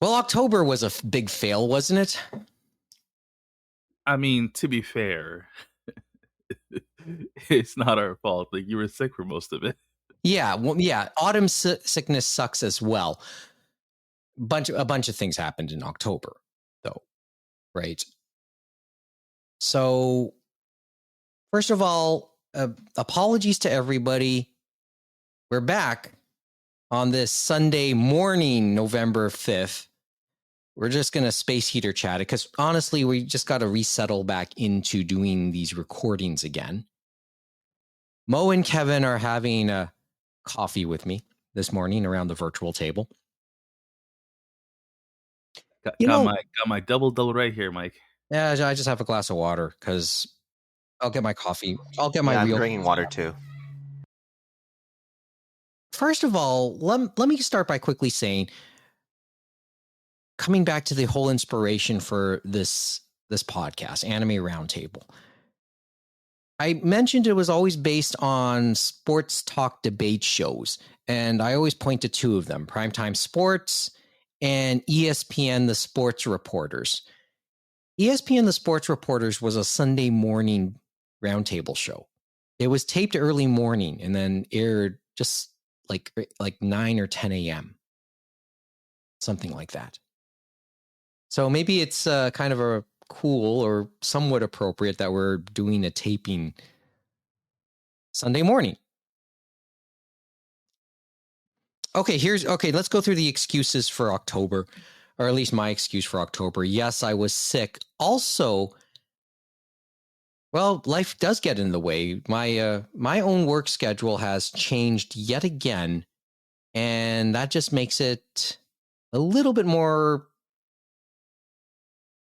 Well, October was a big fail, wasn't it? I mean, to be fair, it's not our fault. Like, you were sick for most of it. Yeah, well, yeah. Autumn sickness sucks as well. A bunch of things happened in October, though, right? So, first of all, apologies to everybody. We're back on this Sunday morning, November 5th. We're just going to space heater chat it because honestly, we just got to resettle back into doing these recordings again. Mo and Kevin are having a coffee with me this morning around the virtual table. Got my double right here, Mike. Yeah, I just have a glass of water because I'll get my coffee. I'll get my I'm real. drinking water too. First of all, let me start by quickly saying, coming back to the whole inspiration for this podcast, Anime Roundtable. I mentioned it was always based on sports talk debate shows, and I always point to two of them: Primetime Sports and ESPN The Sports Reporters. ESPN The Sports Reporters was a Sunday morning roundtable show. It was taped early morning and then aired just like 9 or 10 a.m. Something like that. So maybe it's kind of a cool or somewhat appropriate that we're doing a taping Sunday morning. Okay, let's go through the excuses for October, or at least my excuse for October. Yes, I was sick. Also, well, life does get in the way. My own work schedule has changed yet again, and that just makes it a little bit more.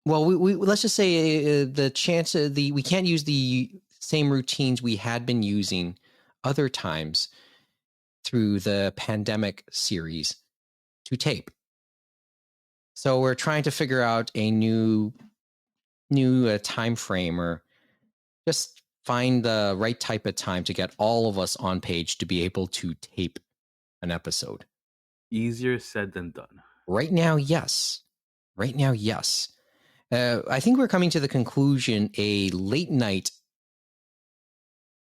Well, we let's just say the chance of we can't use the same routines we had been using other times through the pandemic series to tape. So we're trying to figure out a new time frame, or just find the right type of time to get all of us on page to be able to tape an episode. Easier said than done. Right now, yes. I think we're coming to the conclusion a late night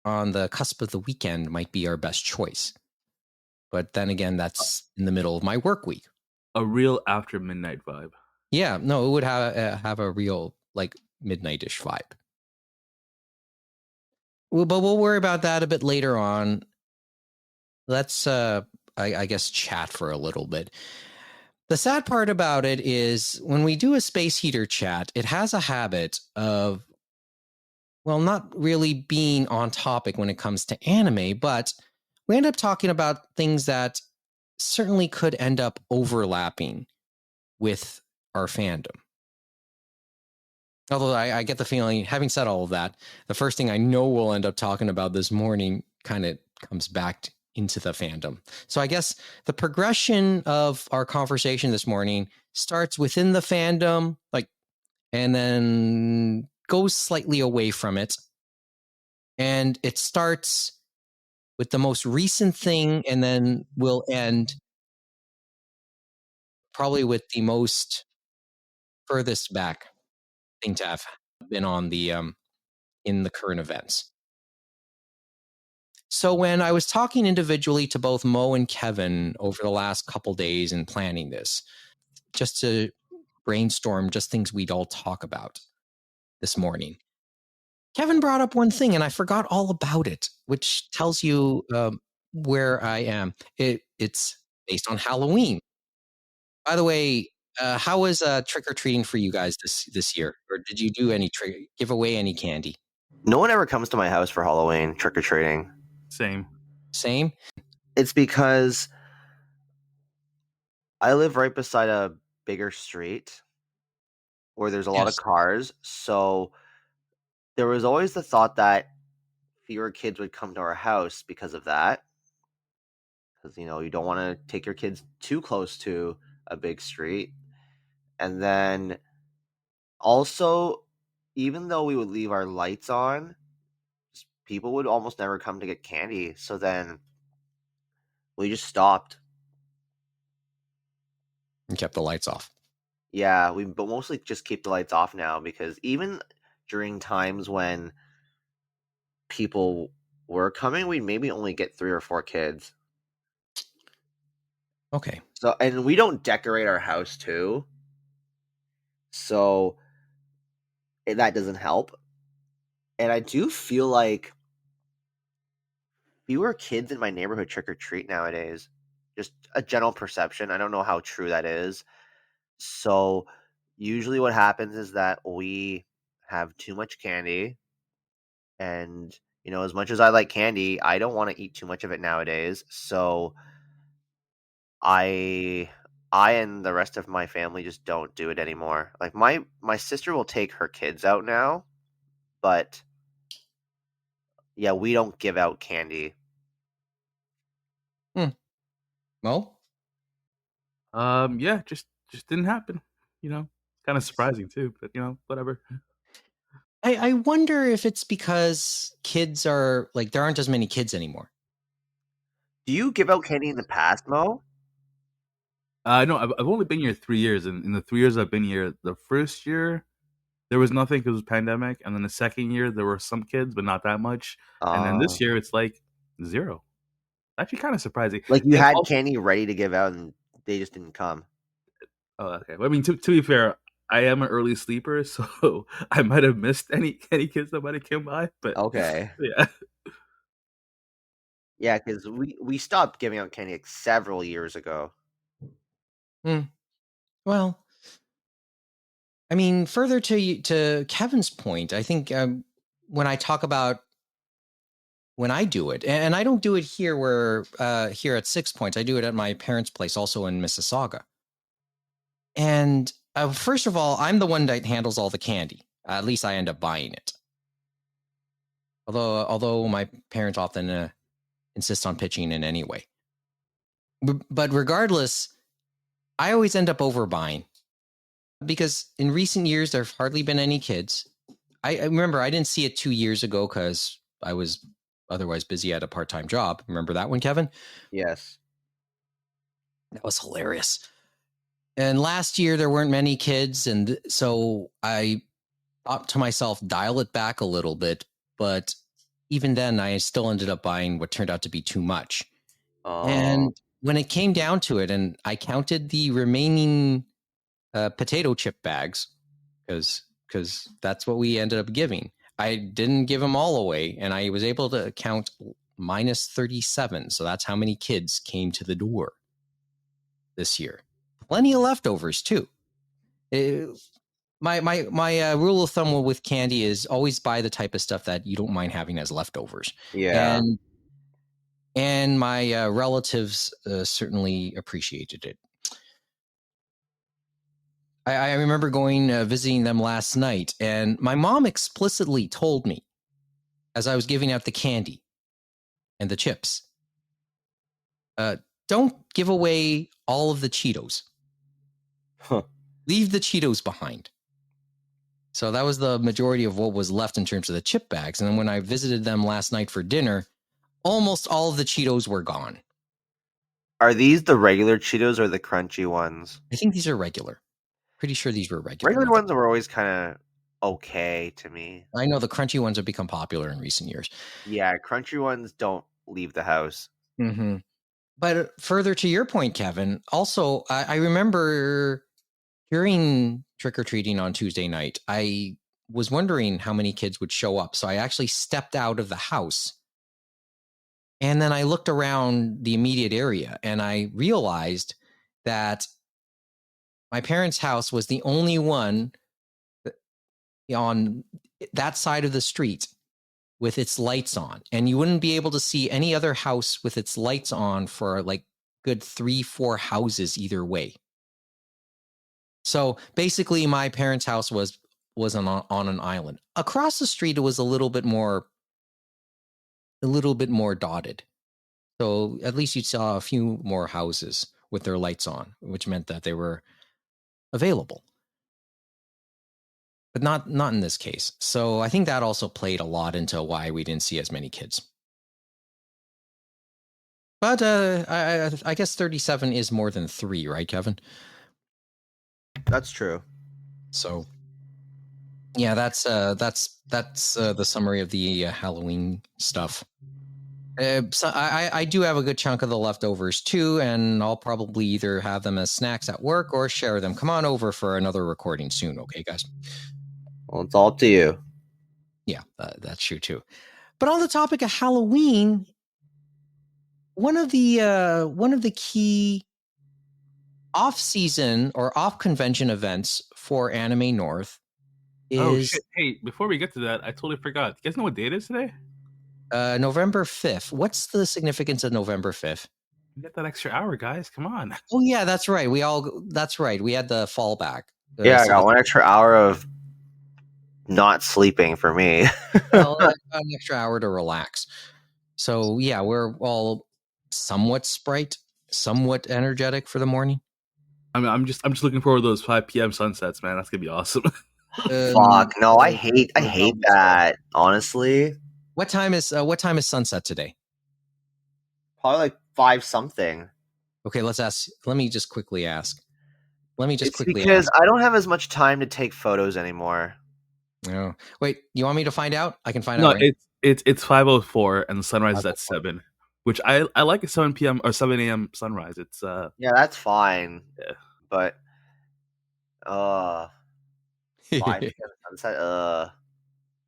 on the cusp of the weekend might be our best choice. But then again, that's in the middle of my work week. A real after midnight vibe. Yeah, no, it would have a real like midnight-ish vibe. But we'll worry about that a bit later on. Let's, I guess, chat for a little bit. The sad part about it is when we do a space heater chat, it has a habit of, well, not really being on topic when it comes to anime, but we end up talking about things that certainly could end up overlapping with our fandom. Although I get the feeling, having said all of that, the first thing I know we'll end up talking about this morning kind of comes back into the fandom. So I guess the progression of our conversation this morning starts within the fandom, and then goes slightly away from it. And it starts with the most recent thing, and then will end probably with the most furthest back thing to have been on the in the current events. So when I was talking individually to both Mo and Kevin over the last couple days and planning this, just to brainstorm just things we'd all talk about this morning, Kevin brought up one thing and I forgot all about it, which tells you where I am. It's based on Halloween. By the way, how was trick-or-treating for you guys this year? Or did you do give away any candy? No one ever comes to my house for Halloween trick-or-treating. Same. It's because I live right beside a bigger street where there's a lot of cars. So there was always the thought that fewer kids would come to our house because of that. Because, you don't want to take your kids too close to a big street. And then also, even though we would leave our lights on, people would almost never come to get candy. So then we just stopped. And kept the lights off. Yeah, we but mostly just keep the lights off now because even during times when people were coming, we maybe only get 3 or 4 kids. Okay. So, and we don't decorate our house too. So that doesn't help. And I do feel like fewer kids in my neighborhood trick or treat nowadays. Just a general perception. I don't know how true that is. So usually what happens is that we have too much candy. And, as much as I like candy, I don't want to eat too much of it nowadays. So I I and the rest of my family just don't do it anymore. Like my sister will take her kids out now, but yeah, we don't give out candy. Well, Yeah, just didn't happen. Kind of surprising too, but whatever. I wonder if it's because kids are like, there aren't as many kids anymore. Do you give out candy in the past, Mo? No, I've only been here 3 years, and in the 3 years I've been here, the first year there was nothing because it was pandemic, and then the second year there were some kids, but not that much, and then this year it's like zero. Actually, kind of surprising. Like you And had also, candy ready to give out and they just didn't come. oh, okay. Well, I mean, to be fair, I am an early sleeper, so I might have missed any kids that might have came by, but Okay. yeah. Yeah, because we stopped giving out candy like several years ago. Well, I mean, further to Kevin's point, I think when I talk about when I do it, and I don't do it here at 6 Points, I do it at my parents' place, also in Mississauga. And first of all, I'm the one that handles all the candy. At least I end up buying it. Although my parents often insist on pitching in anyway. But regardless, I always end up overbuying because in recent years there've hardly been any kids. I remember I didn't see it 2 years ago because I was otherwise busy at a part-time job. Remember that one, Kevin? Yes. That was hilarious. And last year there weren't many kids, and so I thought to myself, dial it back a little bit. But even then, I still ended up buying what turned out to be too much. And when it came down to it, and I counted the remaining potato chip bags, because that's what we ended up giving. I didn't give them all away, and I was able to count minus 37. So that's how many kids came to the door this year. Plenty of leftovers too. My rule of thumb with candy is always buy the type of stuff that you don't mind having as leftovers. Yeah. And my relatives certainly appreciated it. I remember going visiting them last night, and my mom explicitly told me as I was giving out the candy and the chips, don't give away all of the Cheetos. Huh. Leave the Cheetos behind. So that was the majority of what was left in terms of the chip bags. And then when I visited them last night for dinner, almost all of the Cheetos were gone. Are these the regular Cheetos or the crunchy ones? I think these are regular. Pretty sure these were regular. Regular ones were always kind of okay to me. I know the crunchy ones have become popular in recent years. Yeah, crunchy ones don't leave the house. Mm-hmm. But further to your point, Kevin, also, I remember during trick-or-treating on Tuesday night, I was wondering how many kids would show up. So I actually stepped out of the house. And then I looked around the immediate area and I realized that my parents' house was the only one on that side of the street with its lights on. And you wouldn't be able to see any other house with its lights on for like good 3-4 houses either way. So basically my parents' house was on an island. Across the street, it was a little bit more dotted. So at least you saw a few more houses with their lights on, which meant that they were available. But not in this case. So I think that also played a lot into why we didn't see as many kids. But I guess 37 is more than 3, right, Kevin? That's true. So yeah, that's the summary of the Halloween stuff. So I do have a good chunk of the leftovers too, and I'll probably either have them as snacks at work or share them. Come on over for another recording soon, okay, guys? Well, it's all up to you. Yeah, that's true too. But on the topic of Halloween, one of the key off-season or off-convention events for Anime North Oh is shit! Hey, before we get to that, I totally forgot. You guys know what date it is today? November 5th. What's the significance of November 5th? You get that extra hour, guys. Come on. Oh yeah, that's right. That's right. We had the fallback. Yeah, I got 1 extra hour of not sleeping for me. Well, I got an extra hour to relax. So yeah, we're all somewhat sprite, somewhat energetic for the morning. I mean, I'm just looking forward to those 5 p.m. sunsets, man. That's gonna be awesome. Fuck no, I hate that. Honestly, What time is sunset today? probably like 5 something. Okay, let me just quickly ask. Because I don't have as much time to take photos anymore. No. Wait, you want me to find out? I can find No, out. Right? it's 5:04 and the sunrise is at 7, which I like a 7 p.m. or 7 a.m. sunrise. It's yeah, that's fine. Yeah. But 5 p.m. sunset.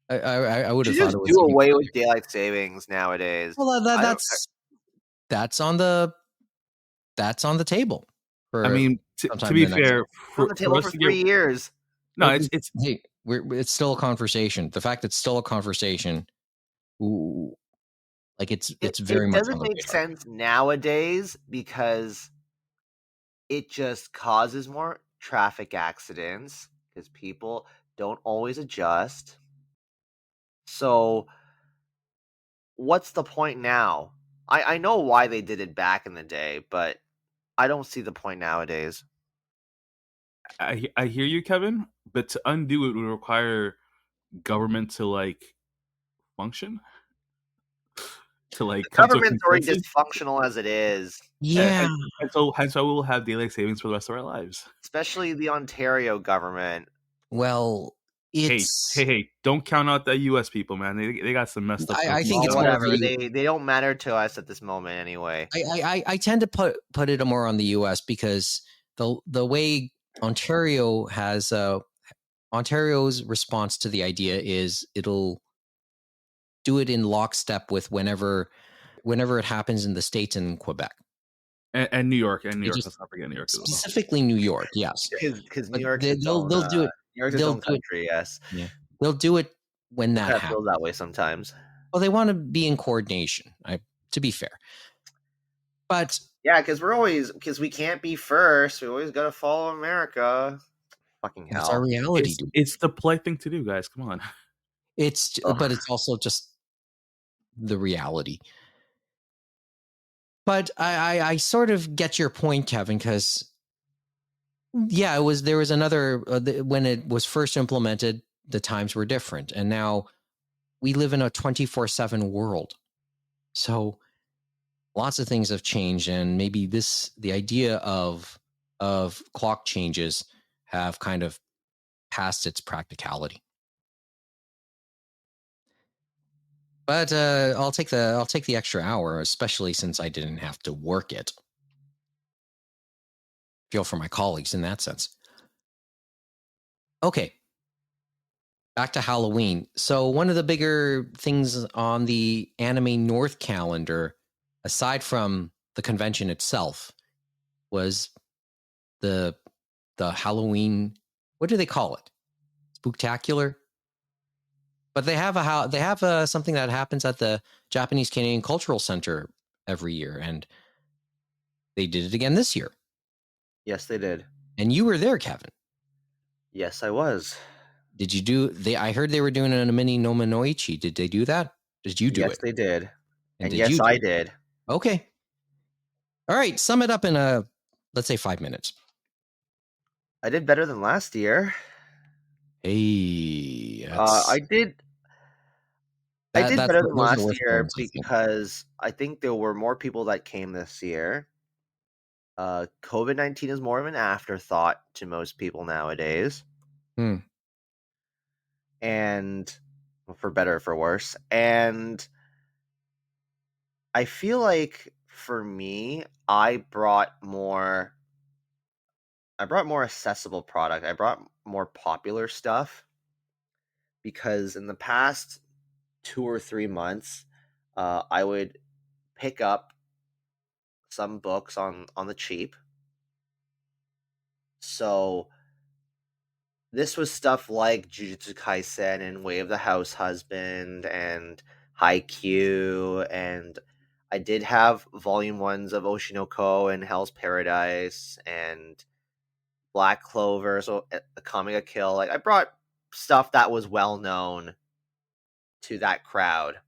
I would have You thought just it was do even away earlier. with daylight savings nowadays. Well, that's on the table. I mean, to be fair, on the table for 3 years. No, it's hey, it's still a conversation. The fact it's still a conversation, ooh, like it's very much. It doesn't make sense nowadays because it just causes more traffic accidents because people don't always adjust. So, what's the point now? I know why they did it back in the day, but I don't see the point nowadays. I hear you, Kevin, but to undo it would require government to like function, to like The come to a government's already consensus. dysfunctional as it is. Yeah. And so we will have daylight savings for the rest of our lives. Especially the Ontario government. Well, it's hey, don't count out the U.S. people, man. They got some messed up. I think it's whatever. more They don't matter to us at this moment anyway. I tend to put it more on the U.S. because the way Ontario has Ontario's response to the idea is it'll do it in lockstep with whenever it happens in the States and Quebec. And New York. Let's not forget New York as well. Specifically New York, yes. Because New York, they'll do it. New York's its own country, yes. Yeah, they'll do it when that happens. Feels that way sometimes. Well, they want to be in coordination. To be fair, but yeah, because we can't be first. We always got to follow America. Fucking hell, it's our reality. It's the polite thing to do, guys. Come on. But it's also just the reality. But I sort of get your point, Kevin, because yeah, there was another when it was first implemented, the times were different, and now we live in a 24/7 world. So lots of things have changed, and maybe the idea of clock changes have kind of past its practicality. But I'll take the extra hour, especially since I didn't have to work it. Feel for my colleagues in that sense. Okay. Back to Halloween. So one of the bigger things on the Anime North calendar, aside from the convention itself, was the Halloween. What do they call it? Spooktacular. But they have something that happens at the Japanese Canadian Cultural Center every year, and they did it again this year. Yes, they did. And you were there, Kevin. Yes, I was. Did you do? I heard they were doing a mini Nomanoichi. Did they do that? Did you do it? Yes, they did. And yes, I did. Okay. All right. Sum it up in let's say 5 minutes. I did better than last year. Hey, I did. I did better than last year because I think there were more people that came this year. COVID-19 is more of an afterthought to most people nowadays. And for better or for worse. And I feel like for me, I brought more accessible product. I brought more popular stuff because in the past 2 or 3 months, I would pick up some books on the cheap. So this was stuff like Jujutsu Kaisen and Way of the House Husband and Haikyuu, and I did have volume ones of Oshinoko and Hell's Paradise and Black Clover, so Akame Kill. Like I brought stuff that was well known to that crowd,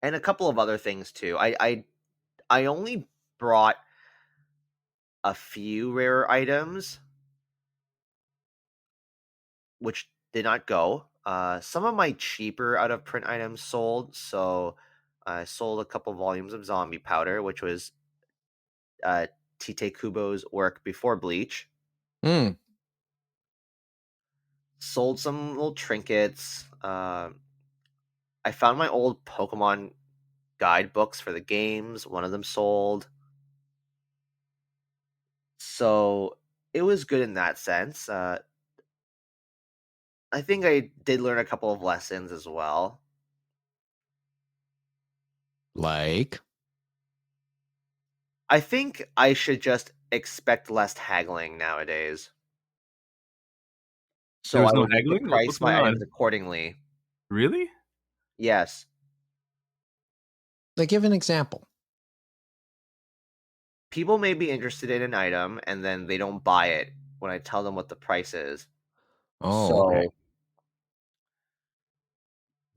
and a couple of other things too. I only brought a few rare items, which did not go. Some of my cheaper out of print items sold, so I sold a couple volumes of Zombie Powder, which was Tite Kubo's work before Bleach. Sold some little trinkets. I found my old Pokemon guidebooks for the games. One of them sold. So it was good in that sense. I think I did learn a couple of lessons as well. Like? I think I should just expect less haggling nowadays. So There's I no would need to haggling? price What's my going on? items accordingly. Really? Yes. Like, give an example. People may be interested in an item and then they don't buy it when I tell them what the price is. Oh, okay. So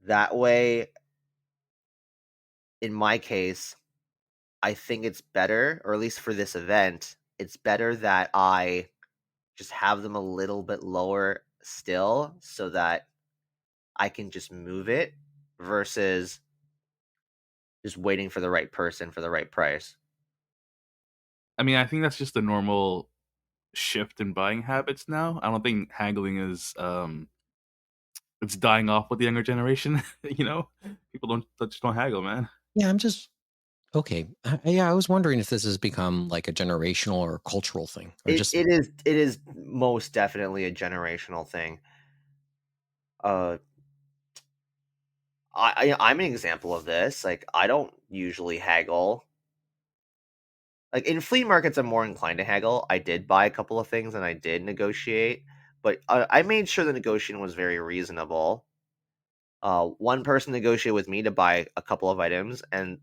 that way, in my case, I think it's better, or at least for this event, it's better that I just have them a little bit lower still so that I can just move it versus just waiting for the right person for the right price. I mean, I think that's just a normal shift in buying habits now. I don't think haggling is it's dying off with the younger generation. You know, people just don't haggle, man. Yeah, I'm just okay. Yeah, I was wondering if this has become like a generational or cultural thing, or just It is most definitely a generational thing. I'm an example of this. Like I don't usually haggle. Like in flea markets, I'm more inclined to haggle. I did buy a couple of things and I did negotiate, but I made sure the negotiation was very reasonable. One person negotiated with me to buy a couple of items, and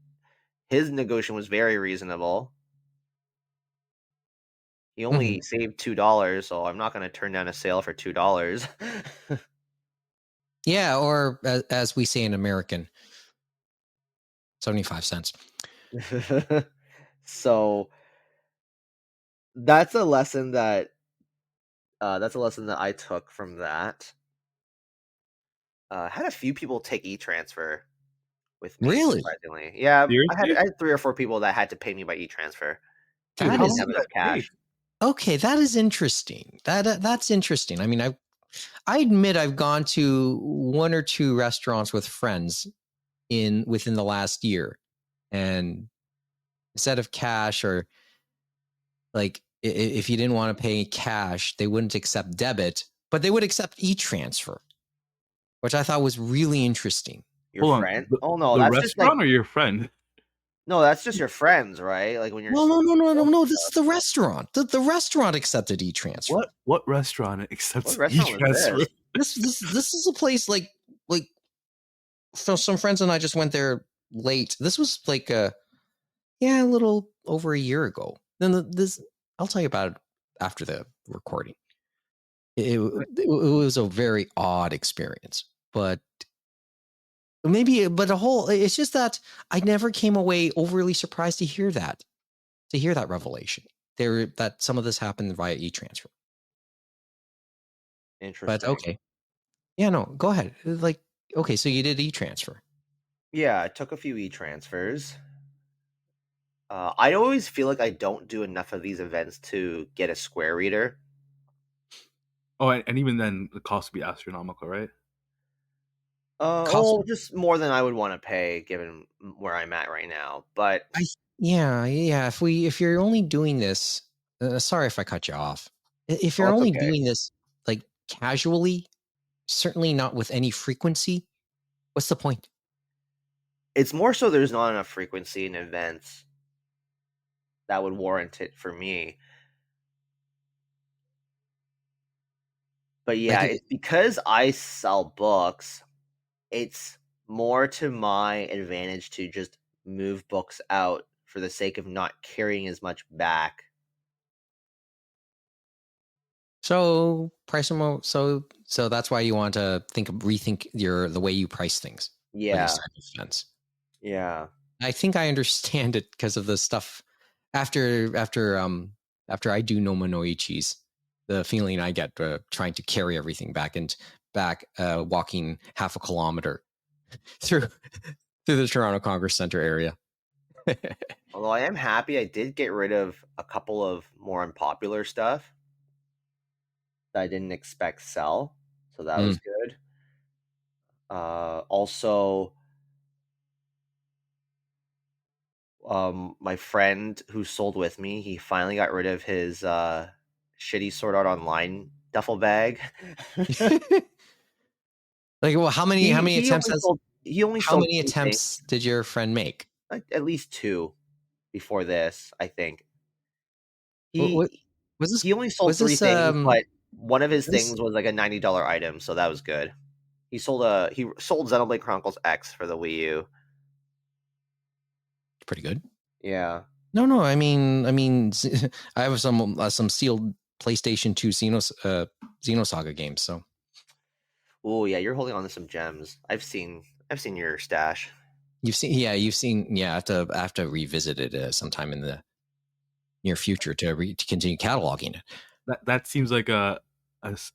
his negotiation was very reasonable. He only saved $2, so I'm not going to turn down a sale for $2. yeah, or as we say in American, 75 cents. So that's a lesson that I took from that. Had a few people take e-transfer with me, Really? surprisingly. Yeah, I Seriously? had 3 or 4 people that had to pay me by e-transfer. Dude, That how Didn't long is have did that enough take? cash. okay. That is interesting. That's interesting. I mean, I admit I've gone to 1 or 2 restaurants with friends within the last year, and instead of cash, or like if you didn't want to pay cash, they wouldn't accept debit, but they would accept e-transfer, which I thought was really interesting. Your Hold on. friend? Oh no, The that's just like restaurant or your friend? no, that's just your friends, right? Like when you're No. This is the restaurant. The restaurant accepted e-transfer. What restaurant What accepts restaurant was e-transfer? this? This is a place like so some friends and I just went there late. This was like a little over a year ago. Then this I'll tell you about it after the recording. It was a very odd experience, but it's just that I never came away overly surprised to hear that revelation. That some of this happened via e-transfer. But Interesting. okay. Yeah, no, go ahead. Like, okay, so you did e-transfer. Yeah, I took a few e-transfers. I always feel like I don't do enough of these events to get a Square reader. Oh, and even then, the cost would be astronomical, right? Cost, Just more than I would want to pay given where I'm at right now. But yeah. If you're only doing this, sorry if I cut you off. If oh, you're it's only okay. doing this like casually, certainly not with any frequency, what's the point? It's more so there's not enough frequency in events that would warrant it for me. But yeah, Like, it's because I sell books, it's more to my advantage to just move books out for the sake of not carrying as much back. so price them. So that's why you want to rethink the way you price things for these Yeah. type of events. Yeah. I think I understand it because of the stuff after I do Nomonoichis, the feeling I get trying to carry everything back walking half a kilometer through the Toronto Congress Center area. Although I am happy I did get rid of a couple of more unpopular stuff that I didn't expect sell. So that was Mm. good. Also, my friend who sold with me, he finally got rid of his shitty Sword Art Online duffel bag. Like, well, He only sold how many two things, attempts did your friend make? like at least two before this, I think. What He was this? he only sold Was three this things, but one of his this things was like a $90 item, so that was good. He sold Xenoblade Chronicles X for the Wii U. pretty good? Yeah. No. I mean, I have some sealed PlayStation 2 Xenosaga games. So Oh yeah, you're holding on to some gems. I've seen your stash. you've seen. I have to revisit it sometime in the near future to continue cataloging it. That seems like a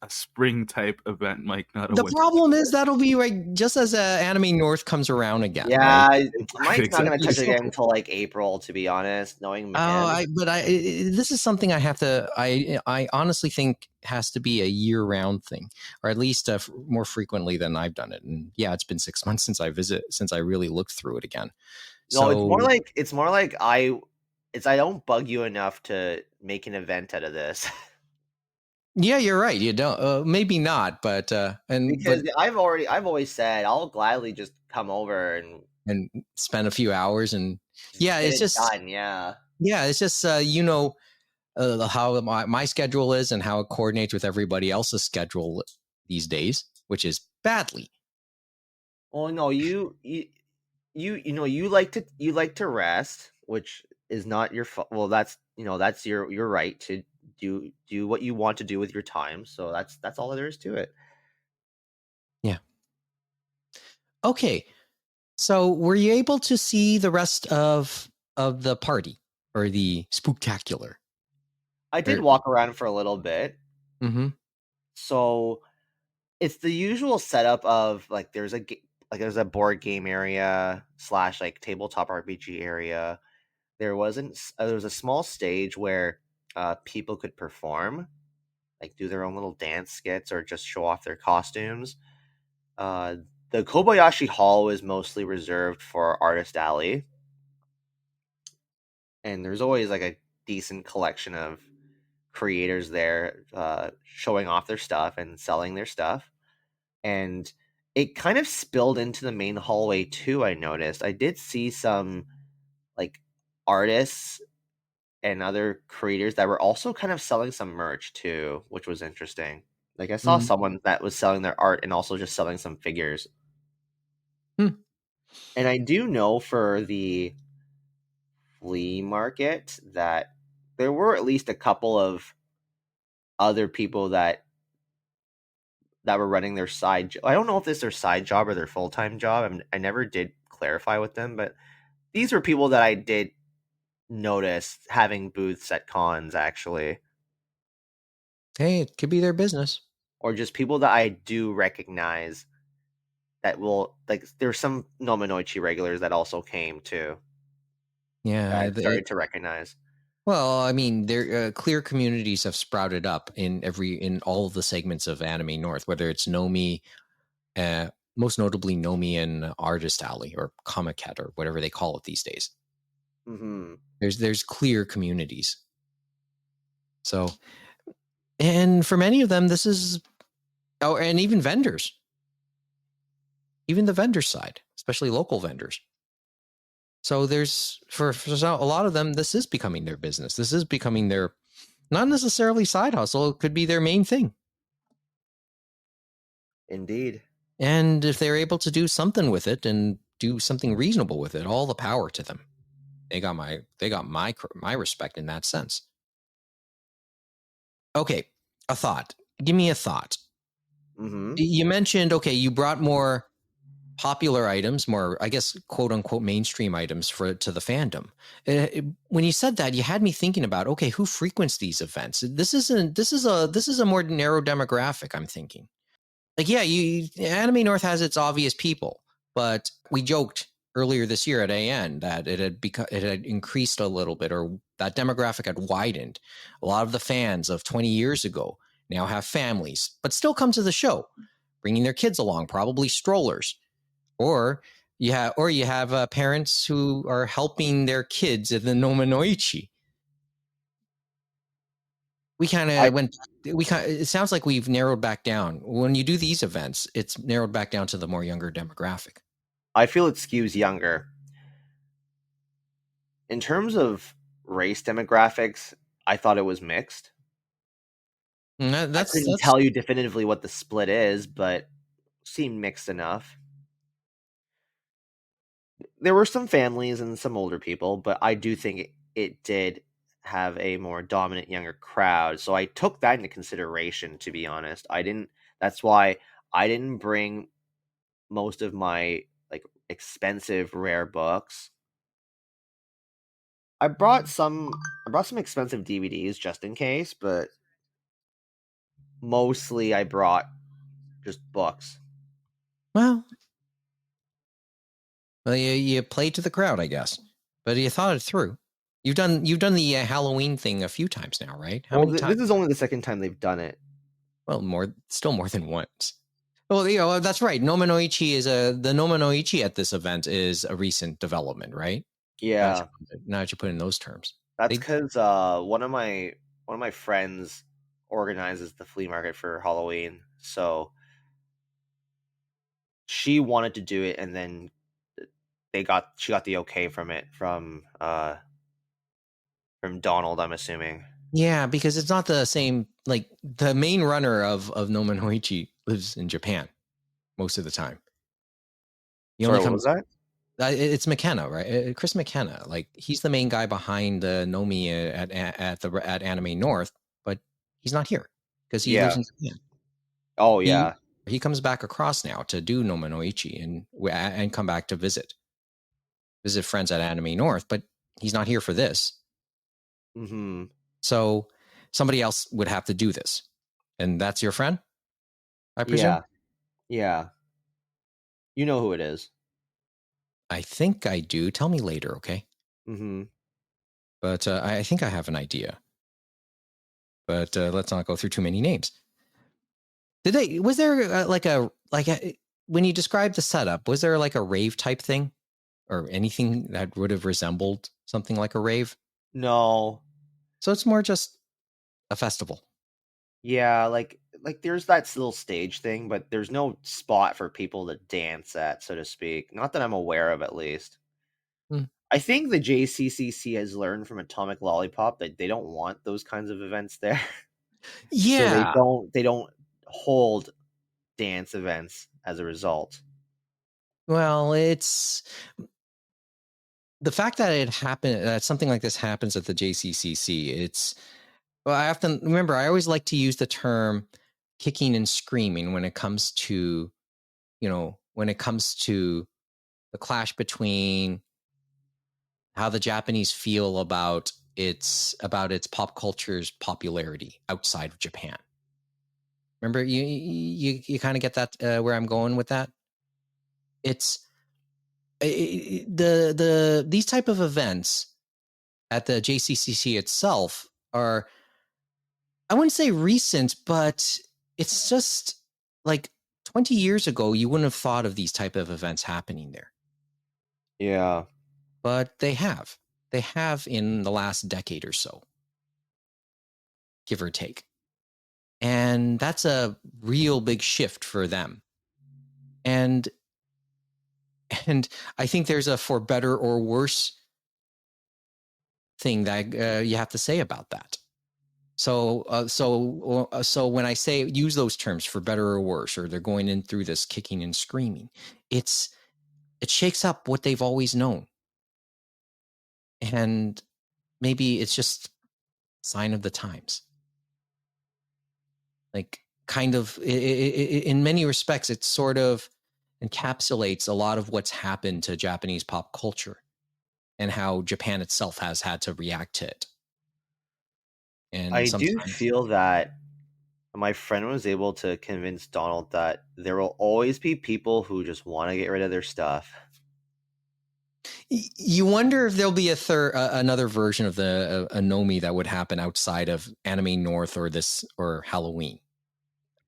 spring type event, Mike, not a The winter. problem is that'll be like just as Anime North comes around again, right? Yeah, Mike's not gonna touch it So, again until like April, to be honest. Knowing him, this is something I have to. I honestly think has to be a year-round thing, or at least more frequently than I've done it. And yeah, it's been 6 months since I really looked through it again. no, So it's more like I don't bug you enough to make an event out of this. yeah, you're right. You don't, maybe not, but Because I've always said I'll gladly just come over and spend a few hours and just yeah, get it's it just done. Yeah. how my schedule is and how it coordinates with everybody else's schedule these days, which is badly. Well, no, you like to rest, which is not your well. That's your right to do what you want to do with your time. So that's all there is to it. Yeah. Okay. So were you able to see the rest of the party or the spooktacular? I did walk around for a little bit. Mm-hmm. So it's the usual setup of like there's a board game area slash like tabletop RPG area. There was a small stage where people could perform, like do their own little dance skits or just show off their costumes. Uh, the Kobayashi Hall is mostly reserved for Artist Alley, and there's always like a decent collection of creators there showing off their stuff and selling their stuff. And it kind of spilled into the main hallway too. I noticed I did see some like artists and other creators that were also kind of selling some merch too, which was interesting. Like I saw Mm-hmm. someone that was selling their art and also just selling some figures. Hmm. And I do know for the flea market that there were at least a couple of other people that were running their I don't know if this is their side job or their full-time job. I never did clarify with them, but these were people that I did notice having booths at cons actually, Hey, it could be their business. or just people that I do recognize that will like there's some Nominoichi regulars that also came too. Yeah, I started to recognize. Well, I mean, there clear communities have sprouted up in all of the segments of Anime North, whether it's Nomi, most notably Nomi and Artist Alley or Comic Cat or whatever they call it these days. Mm-hmm. There's clear communities. So, and for many of them, this is, oh, and even vendors, even the vendor side, especially local vendors. So there's for a lot of them, this is becoming their business. This is becoming their, not necessarily side hustle. It could be their main thing. Indeed. And if they're able to do something with it and do something reasonable with it, all the power to them. They got my respect in that sense. Okay, a thought. Give me a thought. Mm-hmm. You mentioned, okay, you brought more popular items, more, I guess, quote unquote, mainstream items to the fandom. When you said that, you had me thinking about, okay, who frequents these events? This is a more narrow demographic, I'm thinking. Like, yeah, Anime North has its obvious people, but we joked earlier this year at AN that it had increased a little bit, or that demographic had widened. A lot of the fans of 20 years ago now have families, but still come to the show, bringing their kids along, probably strollers, or you have parents who are helping their kids at the Nomanoichi. It sounds like we've narrowed back down. When you do these events, it's narrowed back down to the more younger demographic. I feel it skews younger. In terms of race demographics, I thought it was mixed. I couldn't tell you definitively what the split is, but seemed mixed enough. There were some families and some older people, but I do think it did have a more dominant younger crowd. So I took that into consideration, to be honest. That's why I didn't bring most of my like expensive rare books. I brought some expensive DVDs just in case, but mostly I brought just books. Well, you played to the crowd, I guess, but you thought it through. You've done the Halloween thing a few times now, right? How many times? This is only the second time they've done it. Well, still more than once. Well, that's right. The Nomanoichi at this event is a recent development, right? Yeah. Now that you put in those terms. That's because one of my friends organizes the flea market for Halloween, so she wanted to do it, and then she got the okay from Donald, I'm assuming. Yeah, because it's not the same. Like, the main runner of Nomanoichi lives in Japan most of the time. What was that? It's McKenna, right? Chris McKenna. Like, he's the main guy behind the Nomi at Anime North, but he's not here because he lives in Japan. Oh yeah. He comes back across now to do Nomanoichi and come back to visit friends at Anime North, but he's not here for this. Mm-hmm. So somebody else would have to do this, and that's your friend, I presume. Yeah. You know who it is. I think I do. Tell me later, okay? Mm-hmm. But I think I have an idea. But let's not go through too many names. Was there when you described the setup, was there like a rave type thing or anything that would have resembled something like a rave? No. So it's more just a festival. Yeah, like there's that little stage thing, but there's no spot for people to dance at, so to speak. Not that I'm aware of, at least. I think the JCCC has learned from Atomic Lollipop that they don't want those kinds of events there. Yeah. So they don't hold dance events as a result. Well, it's the fact that that something like this happens at the JCCC. I have to remember, I always like to use the term kicking and screaming when it comes to, the clash between how the Japanese feel about its pop culture's popularity outside of Japan. Remember, you kind of get that where I'm going with that. It's these type of events at the JCCC itself are, I wouldn't say recent, but it's just like 20 years ago, you wouldn't have thought of these type of events happening there. Yeah. But they have. They have in the last decade or so, give or take. And that's a real big shift for them. And I think there's a for better or worse thing that you have to say about that. So when I say use those terms for better or worse, or they're going in through this kicking and screaming, it shakes up what they've always known. And maybe it's just sign of the times. Like, kind of, in many respects, it sort of encapsulates a lot of what's happened to Japanese pop culture and how Japan itself has had to react to it. And I do feel that my friend was able to convince Donald that there will always be people who just want to get rid of their stuff. You wonder if there'll be another version of the Anomi that would happen outside of Anime North or Halloween.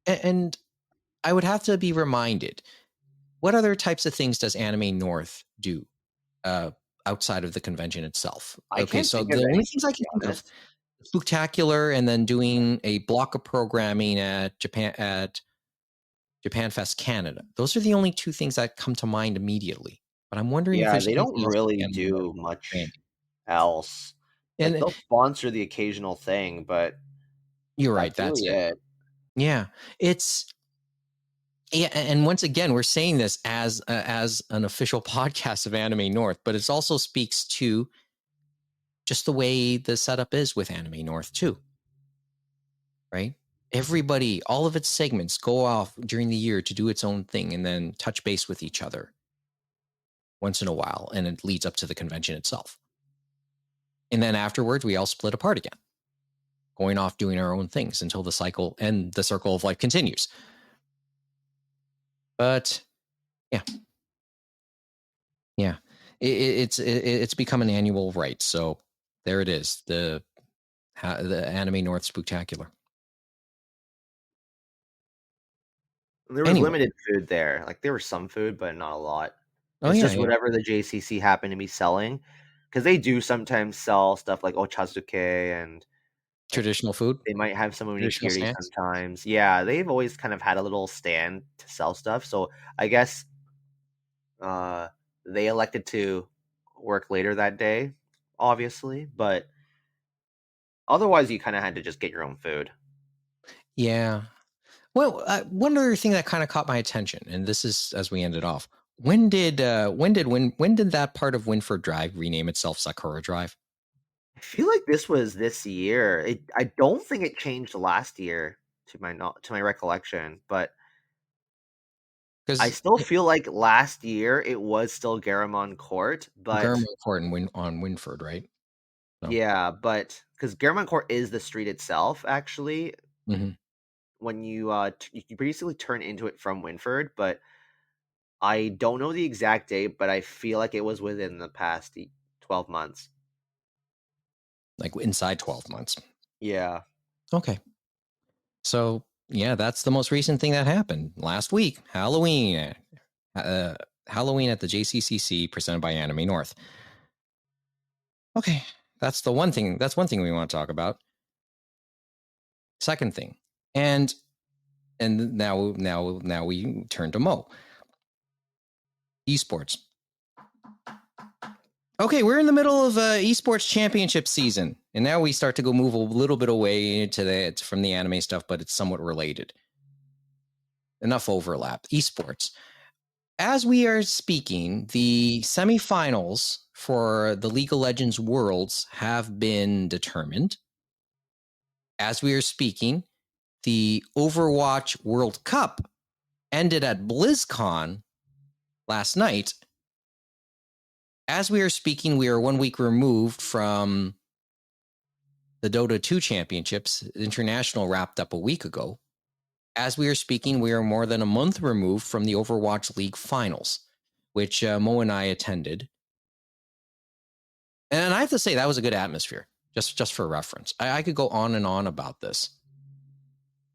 And I would have to be reminded, what other types of things does Anime North do outside of the convention itself? Okay, so the only things I can think of, Spooktacular, and then doing a block of programming at Japan Fest Canada. Those are the only two things that come to mind immediately. But I'm wondering if there's they don't anything else really do much else. And they'll sponsor the occasional thing, but you're right. That's really it. Yeah, and once again, we're saying this as an official podcast of Anime North, but it also speaks to just the way the setup is with Anime North too. Right? Everybody, all of its segments go off during the year to do its own thing and then touch base with each other once in a while, and it leads up to the convention itself. And then afterwards, we all split apart again, going off doing our own things until the cycle and the circle of life continues. But yeah, it's become an annual rite. So there it is, the Anime North Spooktacular. There was limited food there. Like, there was some food, but not a lot. It's just whatever the JCC happened to be selling, because they do sometimes sell stuff like ochazuke and traditional food. They might have some onigiri sometimes. Yeah, they've always kind of had a little stand to sell stuff. So I guess they elected to work later that day, obviously, but otherwise you kind of had to just get your own food. Yeah. Well, one other thing that kind of caught my attention, and this is as we ended off. When did that part of Winford Drive rename itself Sakura Drive? I feel like this was this year. I don't think it changed last year to my recollection, but I still feel like last year it was still Garamond Court, but Garamond Court on Winford, right? No. Yeah, but because Garamond Court is the street itself, actually. Mm-hmm. When you you basically turn into it from Winford, but I don't know the exact date, but I feel like it was within the past 12 months. Like inside 12 months. Yeah. Okay. So, yeah, that's the most recent thing that happened last week. Halloween. Halloween at the JCCC presented by Anime North. Okay. That's one thing we want to talk about. Second thing. And now we turn to Mo. Esports. Okay, we're in the middle of esports championship season, and now we start to move a little bit away from the anime stuff, but it's somewhat related. Enough overlap. Esports. As we are speaking, the semifinals for the League of Legends Worlds have been determined. As we are speaking, the Overwatch World Cup ended at BlizzCon last night. As we are speaking, we are 1 week removed from the Dota 2 championships. International wrapped up a week ago. As we are speaking, we are more than a month removed from the Overwatch League finals, which Mo and I attended. And I have to say that was a good atmosphere. Just for reference, I could go on and on about this,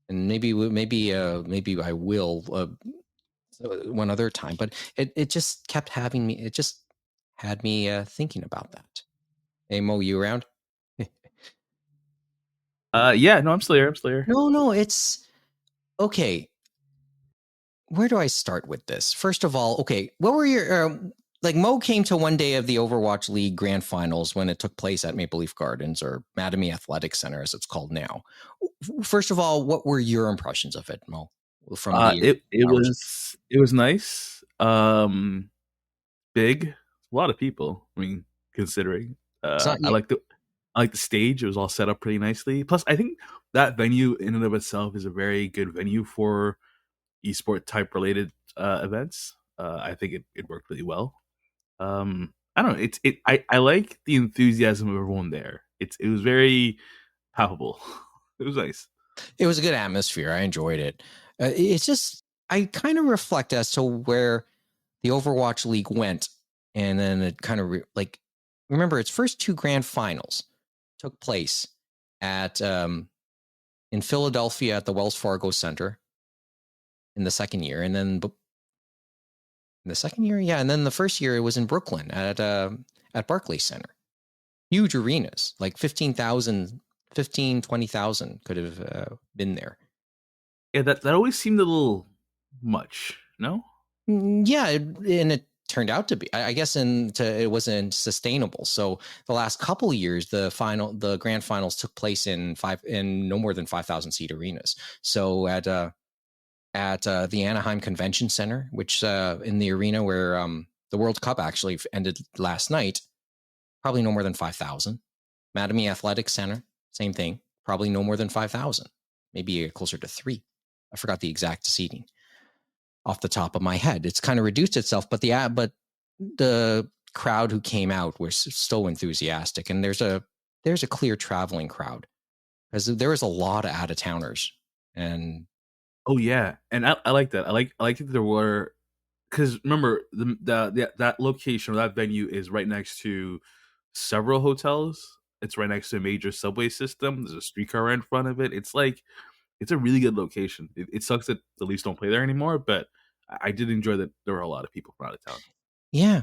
and maybe I will one other time. But it just kept having me. It just had me thinking about that. Hey Mo, you around? Yeah, no, I'm still here. No, it's okay. Where do I start with this? First of all, okay, what were your like Mo came to one day of the Overwatch League Grand Finals when it took place at Maple Leaf Gardens, or Mattamy Athletic Center as it's called now. First of all, what were your impressions of it, Mo? From the it was nice. Big, a lot of people. I mean, considering I like the stage. It was all set up pretty nicely. Plus, I think that venue in and of itself is a very good venue for esport type related events. I think it worked really well. I don't know. I like the enthusiasm of everyone there. It was very palpable. It was nice. It was a good atmosphere. I enjoyed it. It's just I kind of reflect as to where the Overwatch League went, and then it kind of remember its first two grand finals took place at in Philadelphia at the Wells Fargo Center in the second year, and then in the second year, yeah, and then the first year it was in Brooklyn at Barclays Center. Huge arenas, like 15,000, 20,000 could have been there. Yeah, that always seemed a little much, no? Yeah, and it turned out to be. I guess it wasn't sustainable. So the last couple of years, the grand finals took place in no more than 5,000 seat arenas. So at the Anaheim Convention Center, which in the arena where the World Cup actually ended last night, probably no more than 5,000. Mattamy Athletic Center, same thing, probably no more than 5,000, maybe closer to 3. I forgot the exact seating off the top of my head. It's kind of reduced itself, but the crowd who came out was so enthusiastic, and there's a clear traveling crowd because there was a lot of out of towners. And oh yeah, and I like that. I like that there were, because remember that location or that venue is right next to several hotels. It's right next to a major subway system. There's a streetcar right in front of it. It's a really good location. It sucks that the Leafs don't play there anymore, but I did enjoy that there were a lot of people from out of town. Yeah.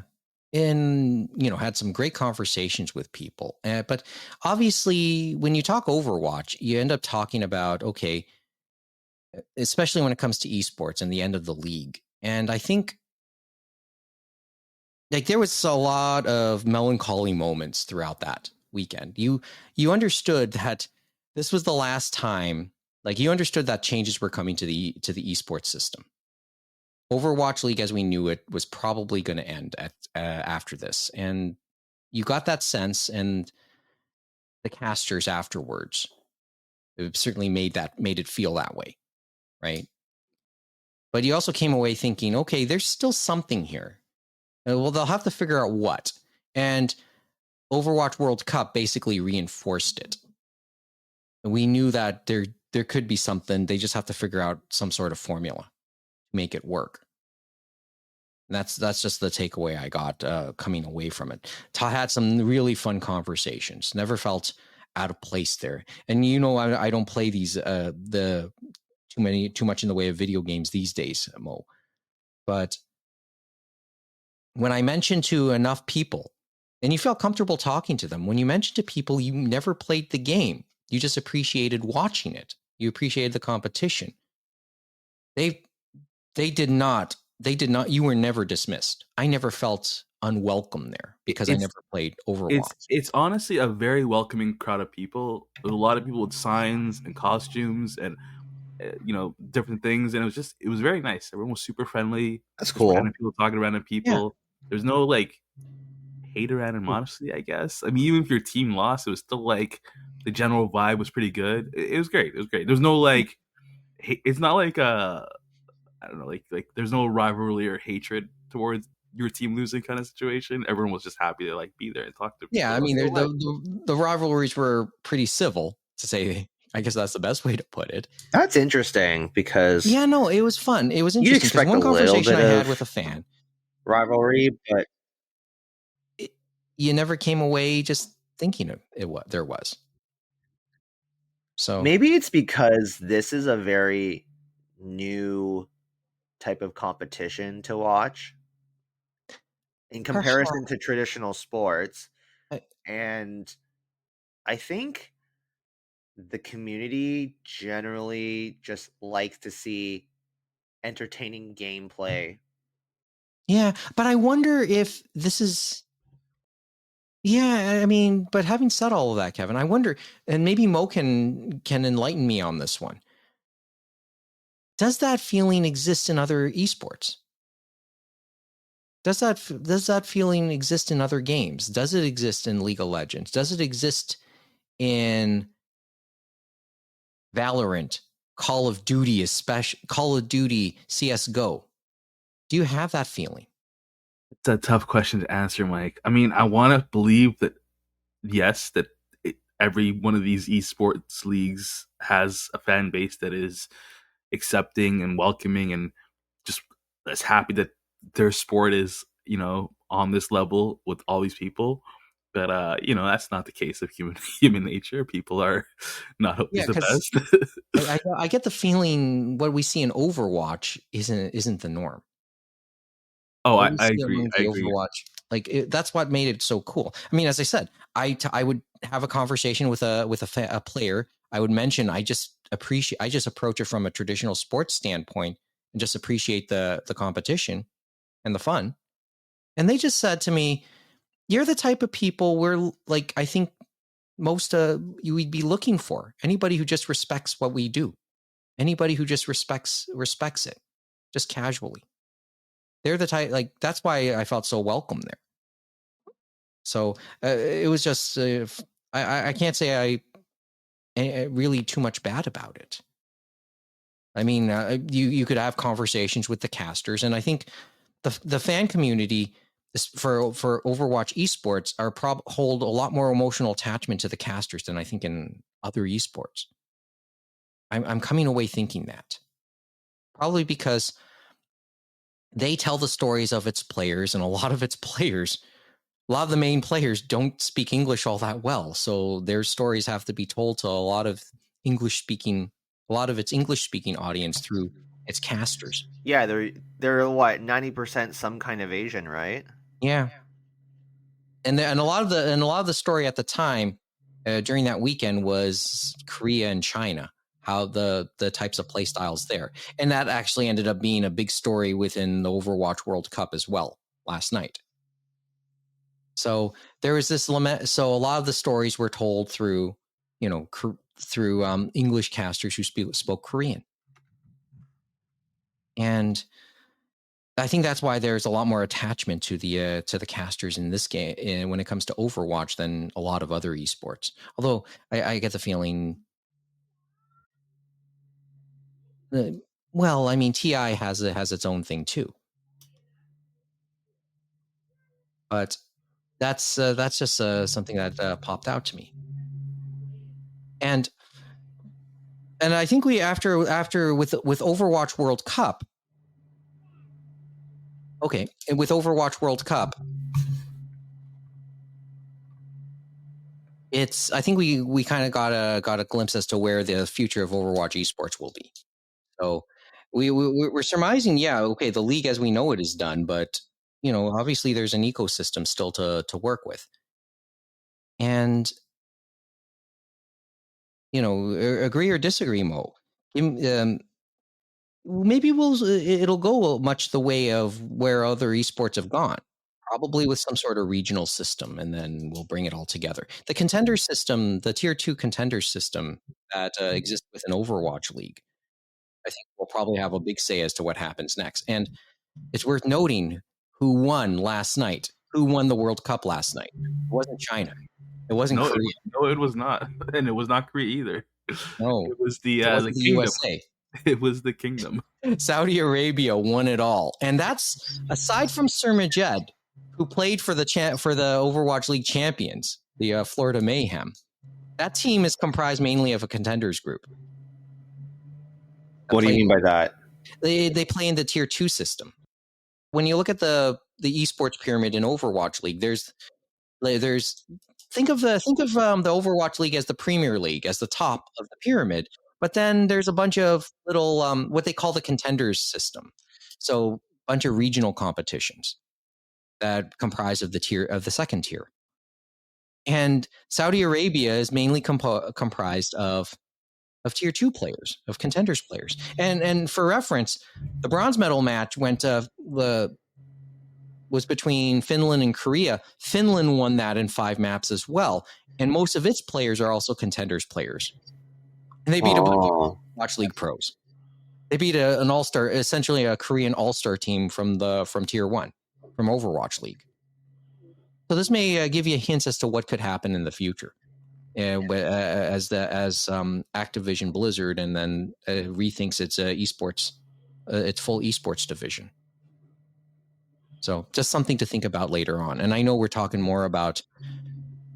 And, had some great conversations with people. But obviously, when you talk Overwatch, you end up talking about, okay, especially when it comes to esports and the end of the league. And I think there was a lot of melancholy moments throughout that weekend. You understood that this was the last time, you understood that changes were coming to the esports system. Overwatch League, as we knew it, was probably going to end after this, and you got that sense. And the casters afterwards, it certainly made it feel that way, right? But you also came away thinking, okay, there's still something here. Well, they'll have to figure out what. And Overwatch World Cup basically reinforced it. We knew that there could be something. They just have to figure out some sort of formula to make it work. And that's just the takeaway I got coming away from it. Had some really fun conversations. Never felt out of place there. And I don't play these too much in the way of video games these days, Mo. But when I mentioned to enough people, and you felt comfortable talking to them, when you mentioned to people you never played the game, you just appreciated watching it. You appreciated the competition. They did not. You were never dismissed. I never felt unwelcome there because I never played Overwatch. It's honestly a very welcoming crowd of people. There's a lot of people with signs and costumes and different things, and it was very nice. Everyone was super friendly. That's cool. Random people talking to random people. Yeah. There's no hate or animosity, I guess. I mean, even if your team lost, it was still the general vibe was pretty good. It was great. There's no it's not I don't know, there's no rivalry or hatred towards your team losing kind of situation. Everyone was just happy to be there and talk to people. Yeah, I mean, the rivalries were pretty civil, to say. I guess that's the best way to put it. That's interesting because it was fun. It was interesting because one conversation I had with a fan rivalry, but you never came away just thinking there was. So maybe it's because this is a very new type of competition to watch in comparison to traditional sports. And I think the community generally just likes to see entertaining gameplay. Yeah, but I wonder if this is... Yeah, I mean, but having said all of that, Kevin, I wonder, and maybe Mo can enlighten me on this one. Does that feeling exist in other esports? Does that feeling exist in other games? Does it exist in League of Legends? Does it exist in Valorant, Call of Duty, CS:GO? Do you have that feeling? It's a tough question to answer, Mike. I mean, I want to believe that yes, that every one of these esports leagues has a fan base that is accepting and welcoming and just as happy that their sport is, on this level with all these people. But that's not the case of human nature. People are not always the best. I get the feeling what we see in Overwatch isn't the norm. Oh, I agree. I agree. Overwatch, that's what made it so cool. I mean, as I said, I would have a conversation with a player. I would mention I just approach it from a traditional sports standpoint and just appreciate the competition and the fun. And they just said to me, "You're the type of people where, like, I think most you would be looking for. Anybody who just respects what we do. Anybody who just respects it, just casually. They're the type, like, that's why I felt so welcome there." So it was just, I can't say I really too much bad about it. I mean, you could have conversations with the casters, and I think the fan community for Overwatch esports hold a lot more emotional attachment to the casters than I think in other esports. I'm coming away thinking that. Probably because they tell the stories of its players, and a lot of the main players don't speak English all that well. So their stories have to be told to a lot of its English speaking audience through its casters. Yeah, they're what, 90% some kind of Asian, right? Yeah. And a lot of the story at the time during that weekend was Korea and China, how the types of play styles there. And that actually ended up being a big story within the Overwatch World Cup as well last night. So there was this lament. So a lot of the stories were told through English casters who spoke Korean. And I think that's why there's a lot more attachment to the casters in this game when it comes to Overwatch than a lot of other esports. Although I get the feeling, well, I mean, TI has its own thing too, but that's just something that popped out to me. And I think we after with Overwatch World Cup. Okay, and with Overwatch World Cup, I think we kind of got a glimpse as to where the future of Overwatch esports will be. So we're surmising, yeah, okay, the league as we know it is done, but obviously there's an ecosystem still to work with, and agree or disagree, Mo. Maybe it'll go much the way of where other esports have gone, probably with some sort of regional system, and then we'll bring it all together. The contender system, the tier 2 contender system that exists within Overwatch League, I think we'll probably have a big say as to what happens next. And it's worth noting who won last night. Who won the World Cup last night? It wasn't China. It wasn't Korea. It was not, and it was not Korea either. No, it was the kingdom. USA. It was the kingdom. Saudi Arabia won it all, and that's aside from Sharmarke, who played for the Overwatch League champions, the Florida Mayhem. That team is comprised mainly of a contenders group. What do you mean by that? They play in the tier 2 system. When you look at the esports pyramid in Overwatch League, there's there's think of the Overwatch League as the Premier League, as the top of the pyramid. But then there's a bunch of little what they call the contenders system. So a bunch of regional competitions that comprise of the second tier. And Saudi Arabia is mainly comprised of tier 2 players, of contenders players. And for reference, the bronze medal match was between Finland and Korea. Finland won that in 5 maps as well. And most of its players are also contenders players. And they beat a bunch of Watch League pros. They beat an all-star, essentially a Korean all-star team from tier 1, from Overwatch League. So this may give you hints as to what could happen in the future. As Activision Blizzard and then rethinks its esports, its full esports division. So just something to think about later on. And I know we're talking more about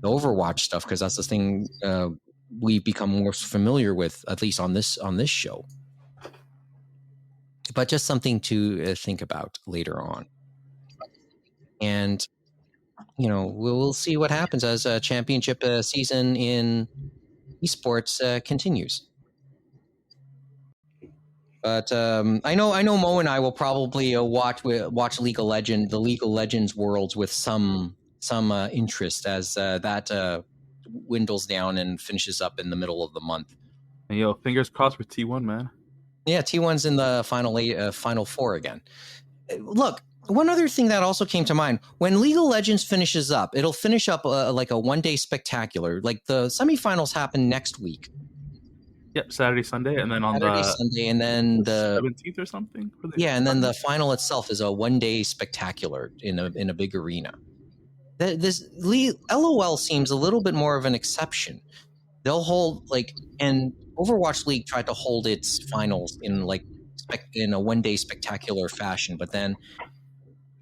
the Overwatch stuff because that's the thing we've become more familiar with, at least on this show. But just something to think about later on. And we'll see what happens as a championship season in esports continues. But I know Mo and I will probably watch League of Legends, the League of Legends Worlds with some interest as that dwindles down and finishes up in the middle of the month. And fingers crossed for T1, man. Yeah, T1's in the final 4 again. Look, one other thing that also came to mind, when League of Legends finishes up, it'll finish up like a one-day spectacular. Like the semifinals happen next week. Yep, Saturday, Sunday, and then on Sunday, and then the 17th or something. And then the final itself is a one-day spectacular in a big arena. This LOL seems a little bit more of an exception. They'll hold and Overwatch League tried to hold its finals in a one-day spectacular fashion, but then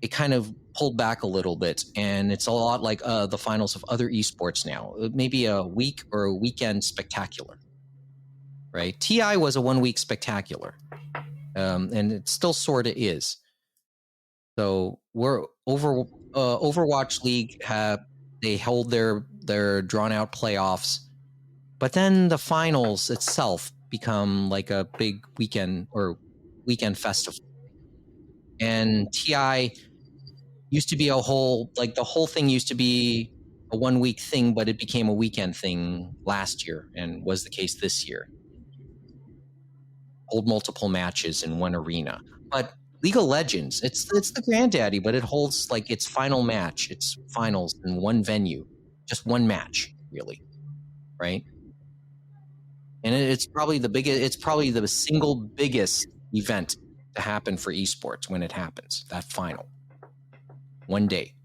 it kind of pulled back a little bit, and it's a lot like the finals of other esports now. Maybe a week or a weekend spectacular. Right, TI was a 1-week spectacular, and it still sort of is. So we're Overwatch League they hold their drawn out playoffs, but then the finals itself become like a big weekend festival. And TI used to be the whole thing used to be a 1-week thing, but it became a weekend thing last year, and was the case this year. Hold multiple matches in one arena. But League of Legends, it's the granddaddy, but it holds its final match, its finals in one venue, just one match, really, right? And it's probably the biggest. It's probably the single biggest event to happen for esports when it happens. That final, one day.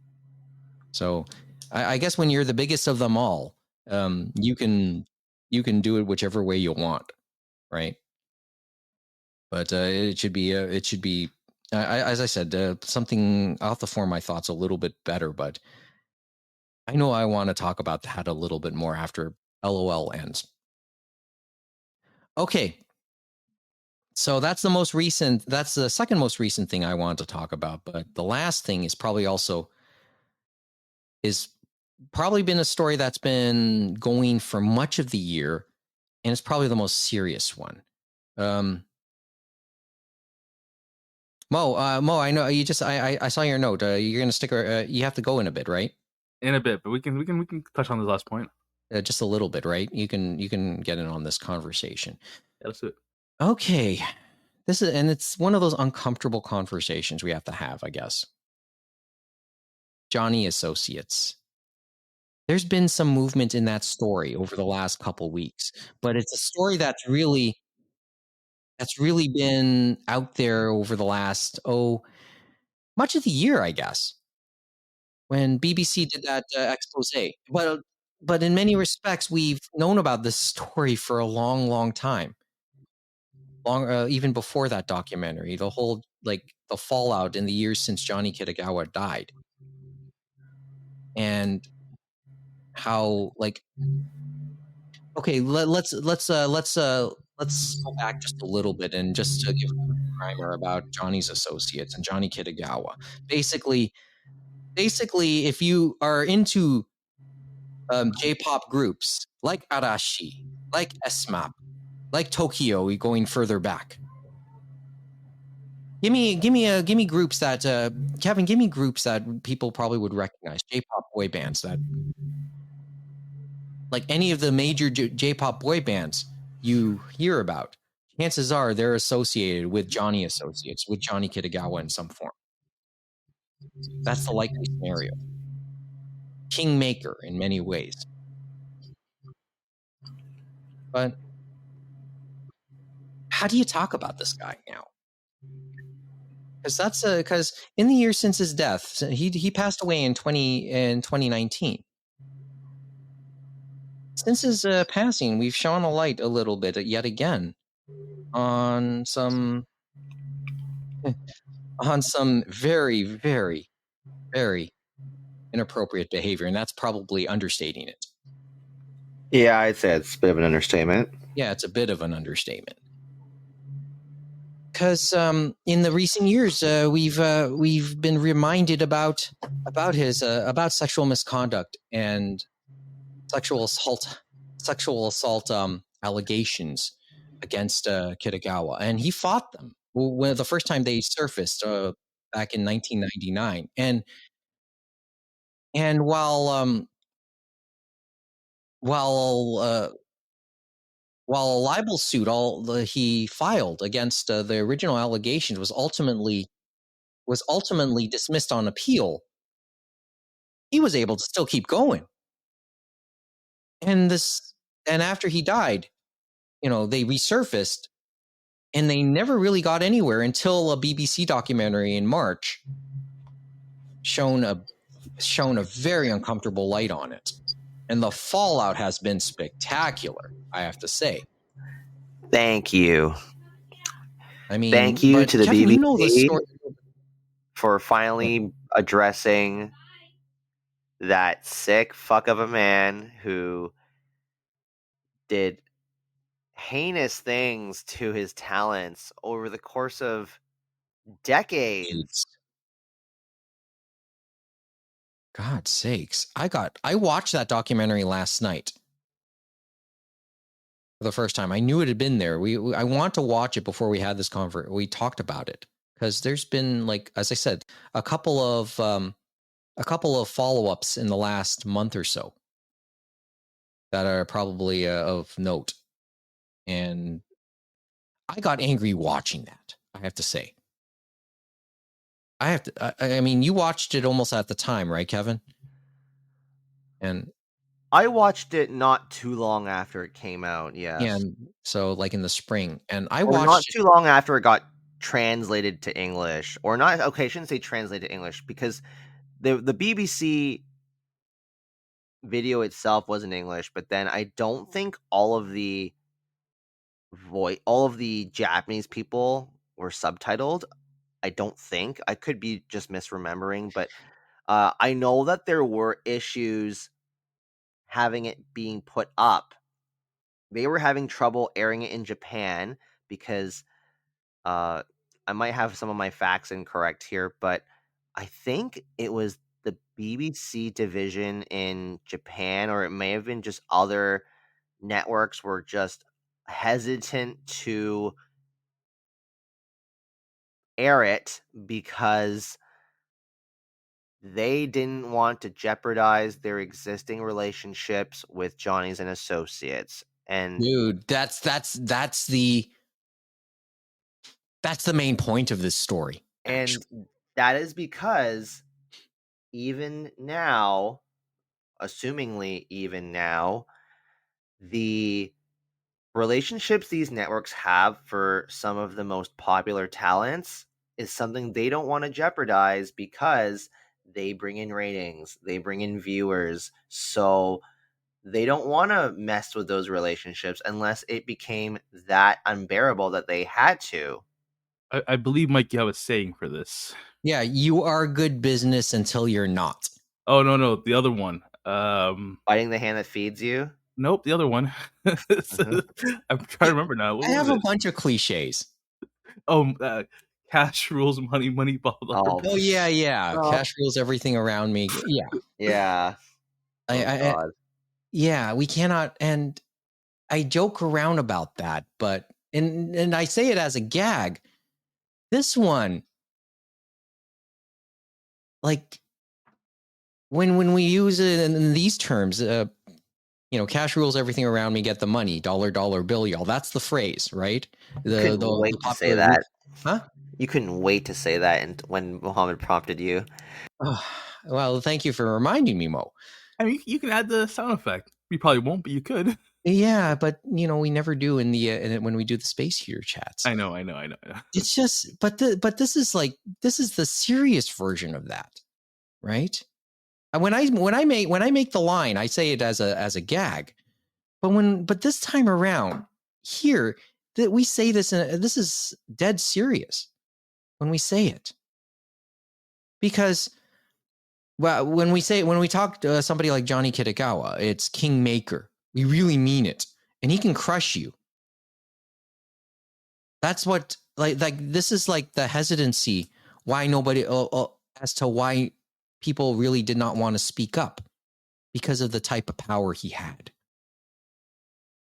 So, I guess when you're the biggest of them all, you can do it whichever way you want, right? But it should be as I said, something. I'll have to form my thoughts a little bit better, but I know I want to talk about that a little bit more after LOL ends. Okay, so that's the second most recent thing I wanted to talk about. But the last thing is probably been a story that's been going for much of the year, and it's probably the most serious one. Mo, I know you just. I saw your note. You're gonna stick. You have to go in a bit, right? In a bit, but we can touch on this last point. Just a little bit, right? You can get in on this conversation. Yeah, let's do it. Okay, it's one of those uncomfortable conversations we have to have, I guess. Johnny Associates. There's been some movement in that story over the last couple weeks, but it's a story that's really been out there over the last much of the year, I guess, when BBC did that expose. But in many respects, we've known about this story for a long, long time. Even before that documentary, the whole the fallout in the years since Johnny Kitagawa died, and how okay, let's go back just a little bit and just to give a primer about Johnny's associates and Johnny Kitagawa. Basically, if you are into J-pop groups like Arashi, like SMAP, like Tokyo going further back. Give me groups that Kevin, give me groups that people probably would recognize. J-pop boy bands that, like any of the major J-pop boy bands you hear about, chances are they're associated with Johnny Associates, with Johnny Kitagawa in some form. That's the likely scenario. Kingmaker in many ways. But how do you talk about this guy now? Because in the years since his death, he passed away in 2019. Since his passing, we've shone a light a little bit yet again on some very, very, very inappropriate behavior, and that's probably understating it. Yeah, I'd say it's a bit of an understatement. Yeah, it's a bit of an understatement. Because in the recent years, we've been reminded about sexual misconduct and sexual assault allegations against Kitagawa, and he fought them when the first time they surfaced back in 1999. And while a libel suit he filed against the original allegations was ultimately dismissed on appeal, he was able to still keep going. And after he died, they resurfaced, and they never really got anywhere until a BBC documentary in March shone a very uncomfortable light on it. And the fallout has been spectacular, I have to say. Thank you. I mean, thank you to the Kevin, BBC you know the story for finally addressing that sick fuck of a man who did heinous things to his talents over the course of decades. God's sakes. I watched that documentary last night for the first time. I knew it had been there. I want to watch it before we had this conversation. We talked about it because there's been, like, as I said, a couple of follow-ups in the last month or so that are probably of note. And I got angry watching that, I have to say. I mean, you watched it almost at the time, right, Kevin? And I watched it not too long after it came out, yes. And so, like, in the spring. And I Or watched not too long after it got translated to English. Or not, okay, I shouldn't say translated to English, because the BBC video itself was in English, but then I don't think all of the Japanese people were subtitled. I don't think. I could be just misremembering, but I know that there were issues having it being put up. They were having trouble airing it in Japan because I might have some of my facts incorrect here, but I think it was the BBC division in Japan, or it may have been just other networks were just hesitant to air it because they didn't want to jeopardize their existing relationships with Johnny's and Associates. And dude, that's the main point of this story. Actually. And that is because even now, assumingly even now, the relationships these networks have for some of the most popular talents is something they don't want to jeopardize because they bring in ratings, they bring in viewers, so they don't want to mess with those relationships unless it became that unbearable that they had to. I believe Mike was saying for this. Yeah, you are good business until you're not. Oh, no, the other one. Biting the hand that feeds you? Nope, the other one. I'm trying to remember now. I have a bunch of cliches. Oh, cash rules, money, blah, blah. Oh yeah. Cash rules everything around me. Yeah. Yeah. I yeah, we cannot. And I joke around about that, but and I say it as a gag. This one, like when we use it in these terms, cash rules everything around me. Get the money, dollar bill, y'all. That's the phrase, right? Couldn't wait The to say popular, that. huh? You couldn't wait to say that, and when Mohammed prompted you. Oh, well, thank you for reminding me, Mo. I mean, you can add the sound effect. You probably won't, but you could. Yeah, but we never do in the when we do the space heater chats. I know. It's just, but this is the serious version of that, right? And when I make the line, I say it as a gag, but this time around here that we say this, this is dead serious when we say it, because when we talk to somebody like Johnny Kitagawa, it's Kingmaker. We really mean it, and he can crush you. That's what like this is like the hesitancy why nobody as to why people really did not want to speak up, because of the type of power he had,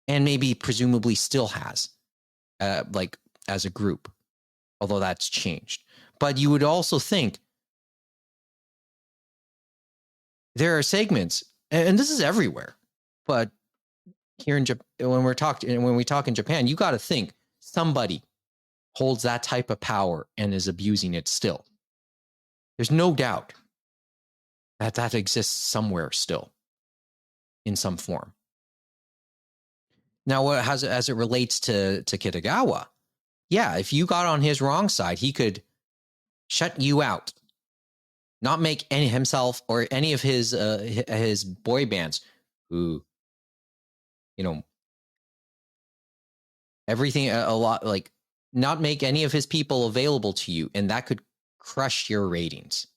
and maybe presumably still has, like as a group, although that's changed. But you would also think there are segments, and this is everywhere, but here in Japan, when we talk in Japan, you got to think somebody holds that type of power and is abusing it still. There's no doubt that exists somewhere still in some form. Now, as it relates to Kitagawa, yeah, if you got on his wrong side, he could shut you out, not make any himself or any of his boy bands who, everything a lot, like not make any of his people available to you, and that could crush your ratings,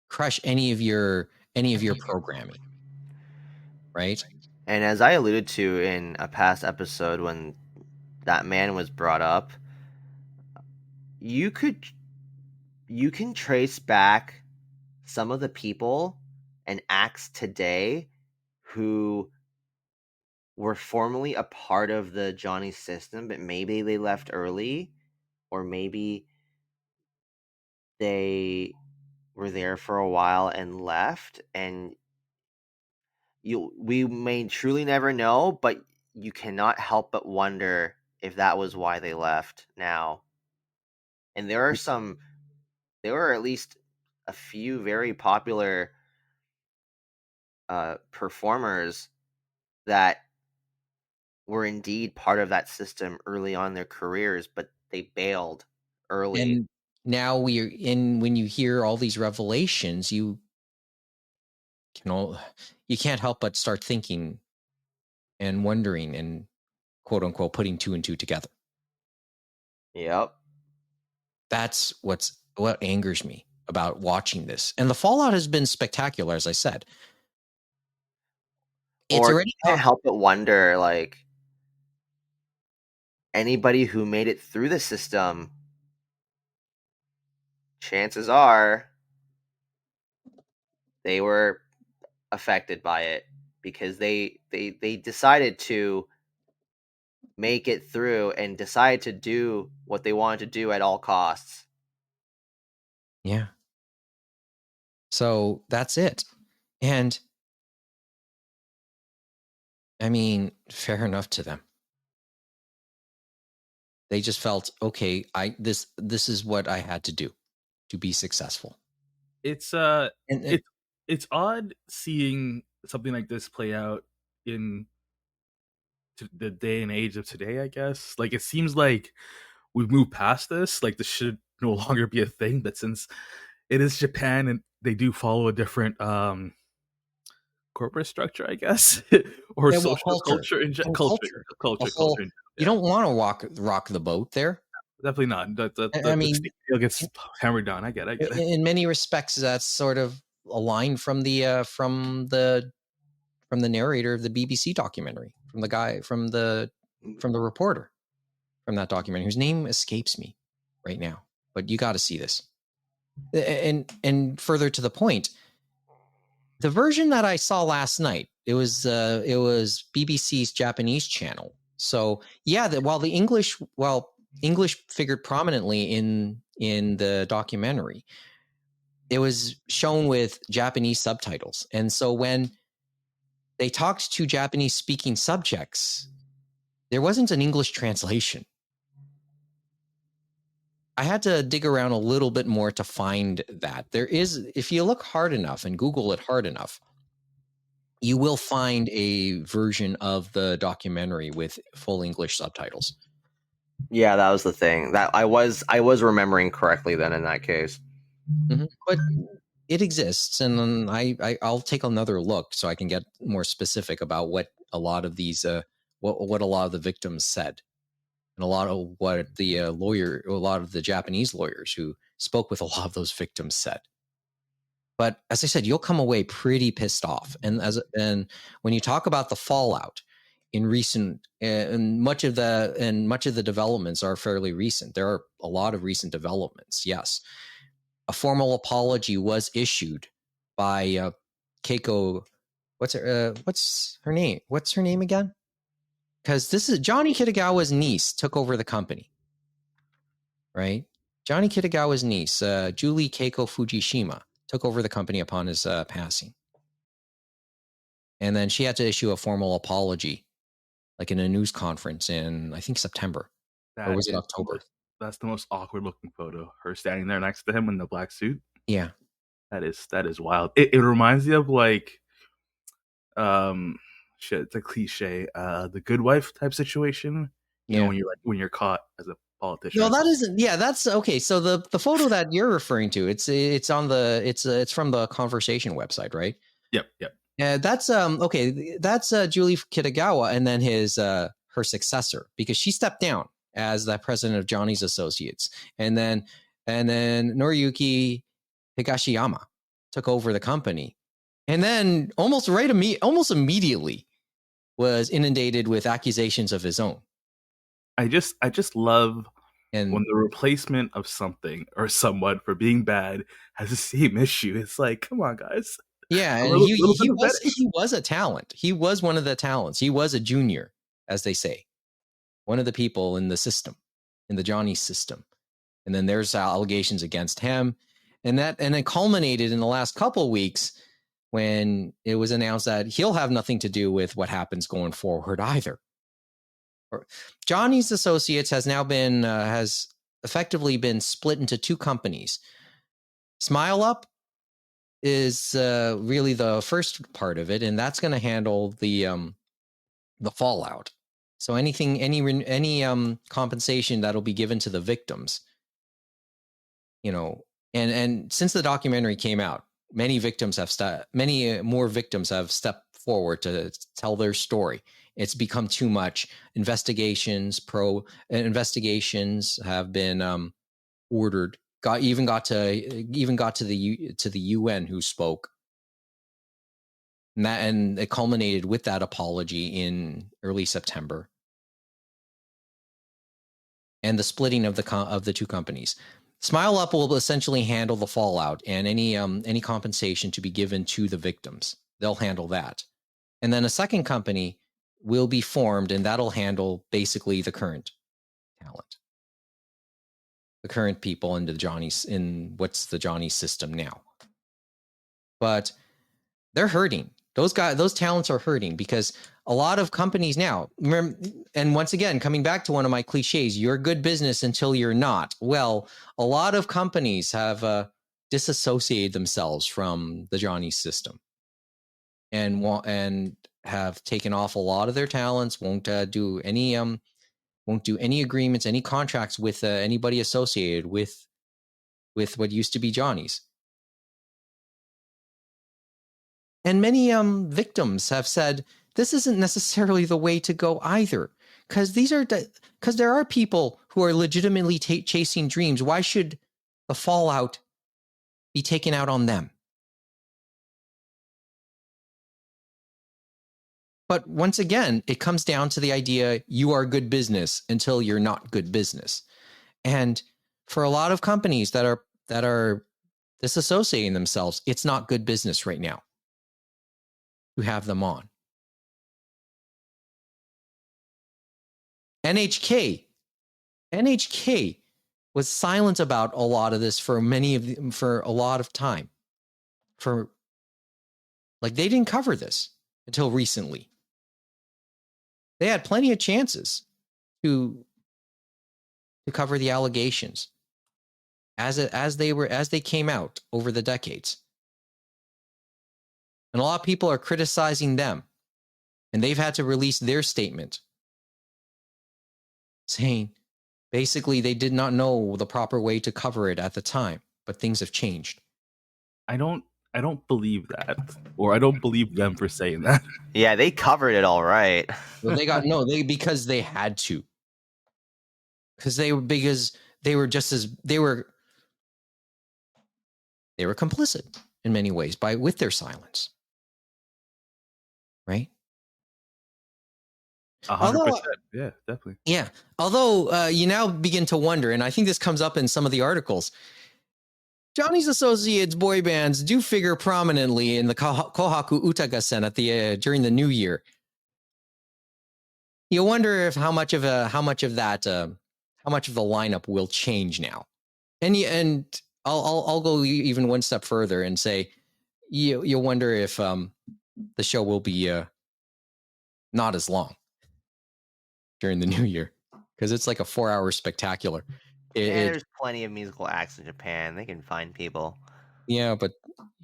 crush any of your programming, right? And as I alluded to in a past episode when that man was brought up, you can trace back some of the people and acts today who were formerly a part of the Johnny system, but maybe they left early, or maybe they were there for a while and left, and we may truly never know, but you cannot help but wonder if that was why they left now. And there were at least a few very popular performers that were indeed part of that system early on in their careers, but they bailed early. And now when you hear all these revelations, you can't help but start thinking and wondering and quote unquote putting two and two together. Yep. That's what angers me about watching this. And the fallout has been spectacular, as I said. It's Or already you can't help but wonder, like, anybody who made it through the system, chances are they were affected by it because they decided to make it through and decide to do what they wanted to do at all costs. Yeah. So that's it. And I mean, fair enough to them. They just felt, okay, this is what I had to do to be successful. It's it's odd seeing something like this play out in the day and age of today, I guess. Like, it seems like we've moved past this. Like, this should no longer be a thing. But since it is Japan and they do follow a different corporate structure, I guess, or social culture in culture. You don't want to rock the boat there. Definitely not. I mean, it gets hammered down. I get it. In many respects, that's sort of a line from the narrator of the BBC documentary, from the guy from the reporter from that documentary, whose name escapes me right now. But you got to see this. And further to the point, The version that I saw last night, it was BBC's Japanese channel. So yeah, while English figured prominently in the documentary, it was shown with Japanese subtitles. And so when they talked to Japanese speaking subjects, there wasn't an English translation. I had to dig around a little bit more to find that. There is, if you look hard enough and Google it hard enough, you will find a version of the documentary with full English subtitles. Yeah, that was the thing. That I was remembering correctly then in that case. Mm-hmm. But it exists, and I'll take another look so I can get more specific about what a lot of these what a lot of the victims said, and a lot of what a lot of the Japanese lawyers who spoke with a lot of those victims said. But as I said, you'll come away pretty pissed off. And when you talk about the fallout in recent, and much of the developments are fairly recent. There are a lot of recent developments. Yes, a formal apology was issued by Keiko. What's her name? What's her name again? Because this is Johnny Kitagawa's niece took over the company, right? Johnny Kitagawa's niece, Julie Keiko Fujishima, took over the company upon his passing. And then she had to issue a formal apology, like in a news conference in, I think, September. Or was it October? That's the most awkward looking photo. Her standing there next to him in the black suit. Yeah. That is wild. It reminds me of like, it's a cliche, the Good Wife type situation. You know, when you're caught as a politician. No, that isn't. Yeah, that's okay. So the photo that you're referring to, it's from the Conversation website, right? Yep. Yeah, that's okay. That's Julie Kitagawa, and then her successor, because she stepped down as the president of Johnny's Associates, and then Noriyuki Higashiyama took over the company, and then almost immediately was inundated with accusations of his own. I just love when the replacement of something or someone for being bad has the same issue. It's like, come on, guys. Yeah, and he was a talent. He was one of the talents. He was a junior, as they say, one of the people in the system, in the Johnny system. And then there's allegations against him, and it culminated in the last couple of weeks when it was announced that he'll have nothing to do with what happens going forward either. Johnny's Associates has now been has effectively been split into two companies. Smile Up is really the first part of it, and that's going to handle the fallout. So any compensation that'll be given to the victims, you know, and since the documentary came out, many more victims have stepped forward to tell their story. It's become too much. Investigations have been ordered. Even got to the UN, who spoke, and it culminated with that apology in early September, and the splitting of the two companies. Smile Up will essentially handle the fallout and any compensation to be given to the victims. They'll handle that, and then a second company will be formed, and that'll handle basically the current talent, the current people in what's the Johnny system now. But they're hurting. Those talents are hurting because a lot of companies now, remember, and once again, coming back to one of my cliches, you're good business until you're not. Well, a lot of companies have disassociated themselves from the Johnny system and have taken off a lot of their talents, won't do any agreements, any contracts with anybody associated with what used to be Johnny's. And many victims have said this isn't necessarily the way to go either, because there are people who are legitimately chasing dreams. Why should the fallout be taken out on them? But once again, it comes down to the idea you are good business until you're not good business. And for a lot of companies that are disassociating themselves, it's not good business right now. to have them on. NHK was silent about a lot of this for a lot of time. They didn't cover this until recently. They had plenty of chances to cover the allegations as they came out over the decades. And a lot of people are criticizing them, and they've had to release their statement saying basically they did not know the proper way to cover it at the time, but things have changed. I don't believe that, or I don't believe them for saying that. Yeah, they covered it all right. Well, because they had to. Because they were complicit in many ways with their silence. Right? 100%. Yeah, definitely. Yeah. Although you now begin to wonder, and I think this comes up in some of the articles, Johnny's Associates boy bands do figure prominently in the Kohaku Utagasen during the New Year. You wonder if how much of the lineup will change now, and I'll go even one step further and say you wonder if the show will be not as long during the New Year, because it's like a 4-hour spectacular. There's plenty of musical acts in Japan. They can find people. Yeah, but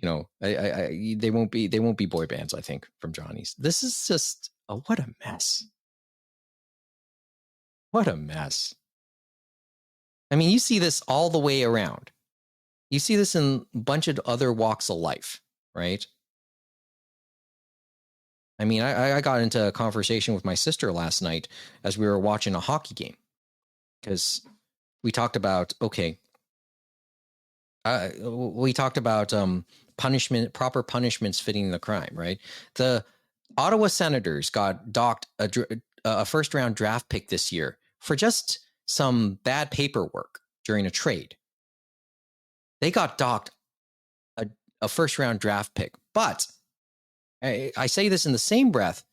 they won't be boy bands, I think, from Johnny's. This is just what a mess. What a mess. I mean, you see this all the way around. You see this in a bunch of other walks of life, right? I mean, I got into a conversation with my sister last night as we were watching a hockey game, because we talked about, proper punishments fitting the crime, right? The Ottawa Senators got docked a first-round draft pick this year for just some bad paperwork during a trade. They got docked a first-round draft pick, but I say this in the same breath.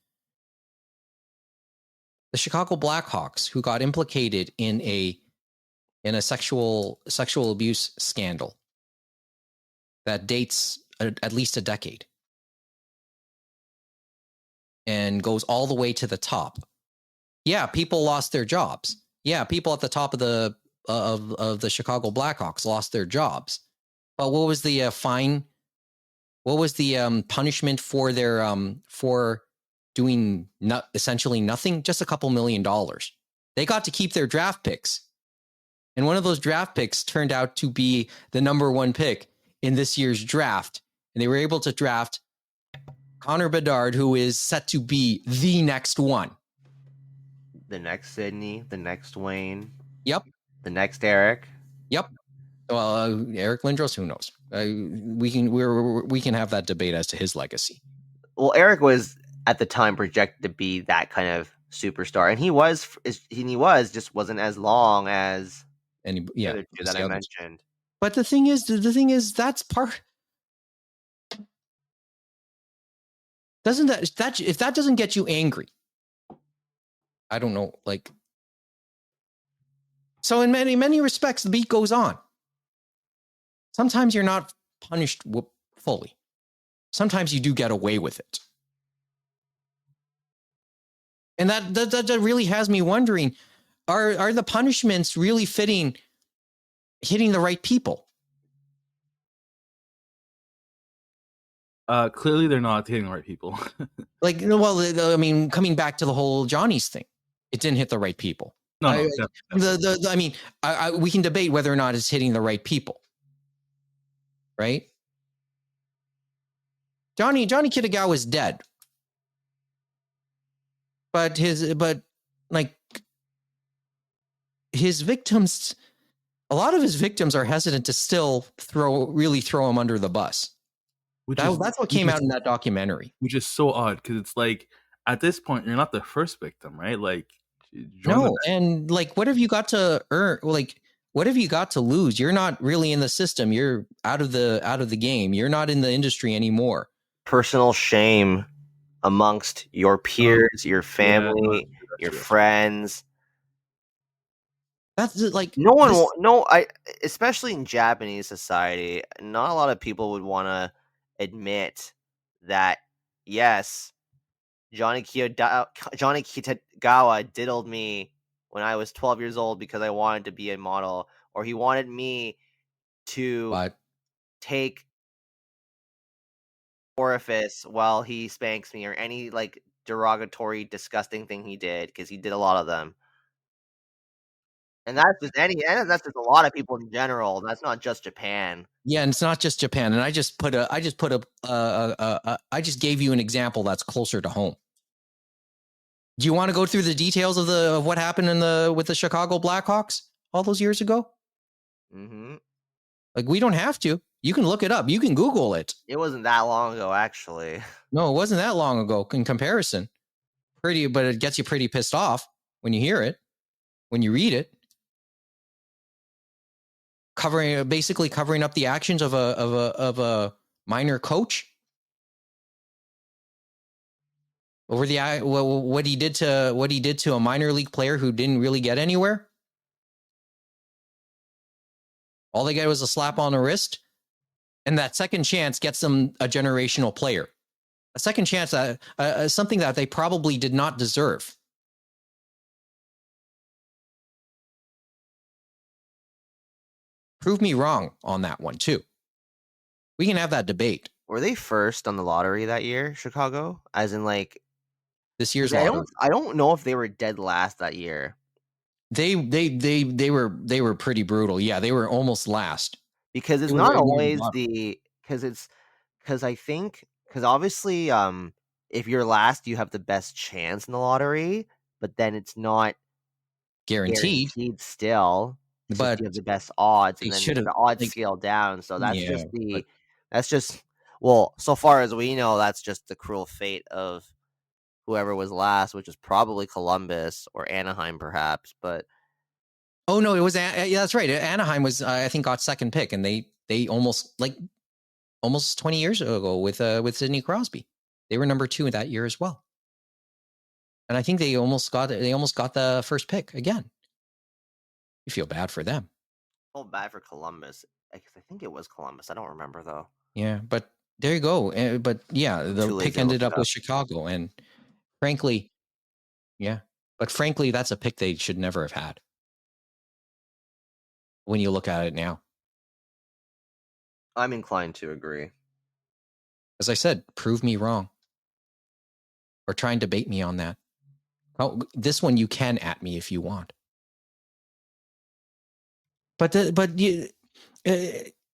The Chicago Blackhawks, who got implicated in a sexual abuse scandal that dates at least a decade and goes all the way to the top. Yeah, people lost their jobs. Yeah, people at the top of the Chicago Blackhawks lost their jobs. But what was the fine? What was the punishment for their for doing essentially nothing? Just a couple $1 million. They got to keep their draft picks. And one of those draft picks turned out to be the number 1 pick in this year's draft. And they were able to draft Connor Bedard, who is set to be the next one. The next Sydney, the next Wayne. Yep. The next Eric. Yep. Well, Eric Lindros, who knows? We can have that debate as to his legacy. Well, Eric was at the time projected to be that kind of superstar, and he was just wasn't as long as the other two that I mentioned. But the thing is, that's part. Doesn't that if that doesn't get you angry? I don't know. So in many respects, the beat goes on. Sometimes you're not punished fully. Sometimes you do get away with it. And that really has me wondering, are the punishments really hitting the right people? Clearly they're not hitting the right people. I mean, coming back to the whole Johnny's thing, it didn't hit the right people. No, we can debate whether or not it's hitting the right people. Right? Johnny Kitagawa is dead. But his victims, a lot of his victims are hesitant to still throw him under the bus. That's what came out in that documentary. Which is so odd, because it's like, at this point, you're not the first victim, right? No, and what have you got to earn? What have you got to lose? You're not really in the system. You're out of the game. You're not in the industry anymore. Personal shame. amongst your peers, your family, your friends. That's like no one. Especially in Japanese society, not a lot of people would want to admit that. Yes, Johnny Kitagawa diddled me when I was 12 years old because I wanted to be a model, or he wanted me to take orifice while he spanks me, or any like derogatory, disgusting thing he did, because he did a lot of them. And that's just a lot of people in general. That's not just Japan. Yeah, and it's not just Japan. And I just gave you an example that's closer to home. Do you want to go through the details of what happened with the Chicago Blackhawks all those years ago? Mm-hmm. Like, we don't have to. You can look it up. You can Google it. It wasn't that long ago, actually. No, it wasn't that long ago in comparison. But it gets you pretty pissed off when you hear it, when you read it. Basically covering up the actions of a minor coach over what he did to a minor league player who didn't really get anywhere. All they got was a slap on the wrist, and that second chance gets them a generational player. A second chance, something that they probably did not deserve. Prove me wrong on that one too. We can have that debate. Were they first on the lottery that year, Chicago? As in, like, this year's lottery? I don't know if they were dead last that year. They were pretty brutal. Yeah, they were almost last. Because it's not always because obviously if you're last you have the best chance in the lottery, but then it's not guaranteed still. But you have the best odds, and then the odds scale down. So that's so far as we know, that's just the cruel fate of whoever was last, which is probably Columbus or Anaheim, perhaps. But oh no, it was that's right. Anaheim was I think got second pick, and they almost 20 years ago with Sidney Crosby, they were number 2 in that year as well. And I think they almost got the first pick again. You feel bad for them. Oh, bad for Columbus. I think it was Columbus. I don't remember though. Yeah, but there you go. But yeah, the pick ended up with Chicago, and frankly, that's a pick they should never have had. When you look at it now, I'm inclined to agree. As I said, prove me wrong, or try and debate me on that. Oh, this one you can at me if you want. But and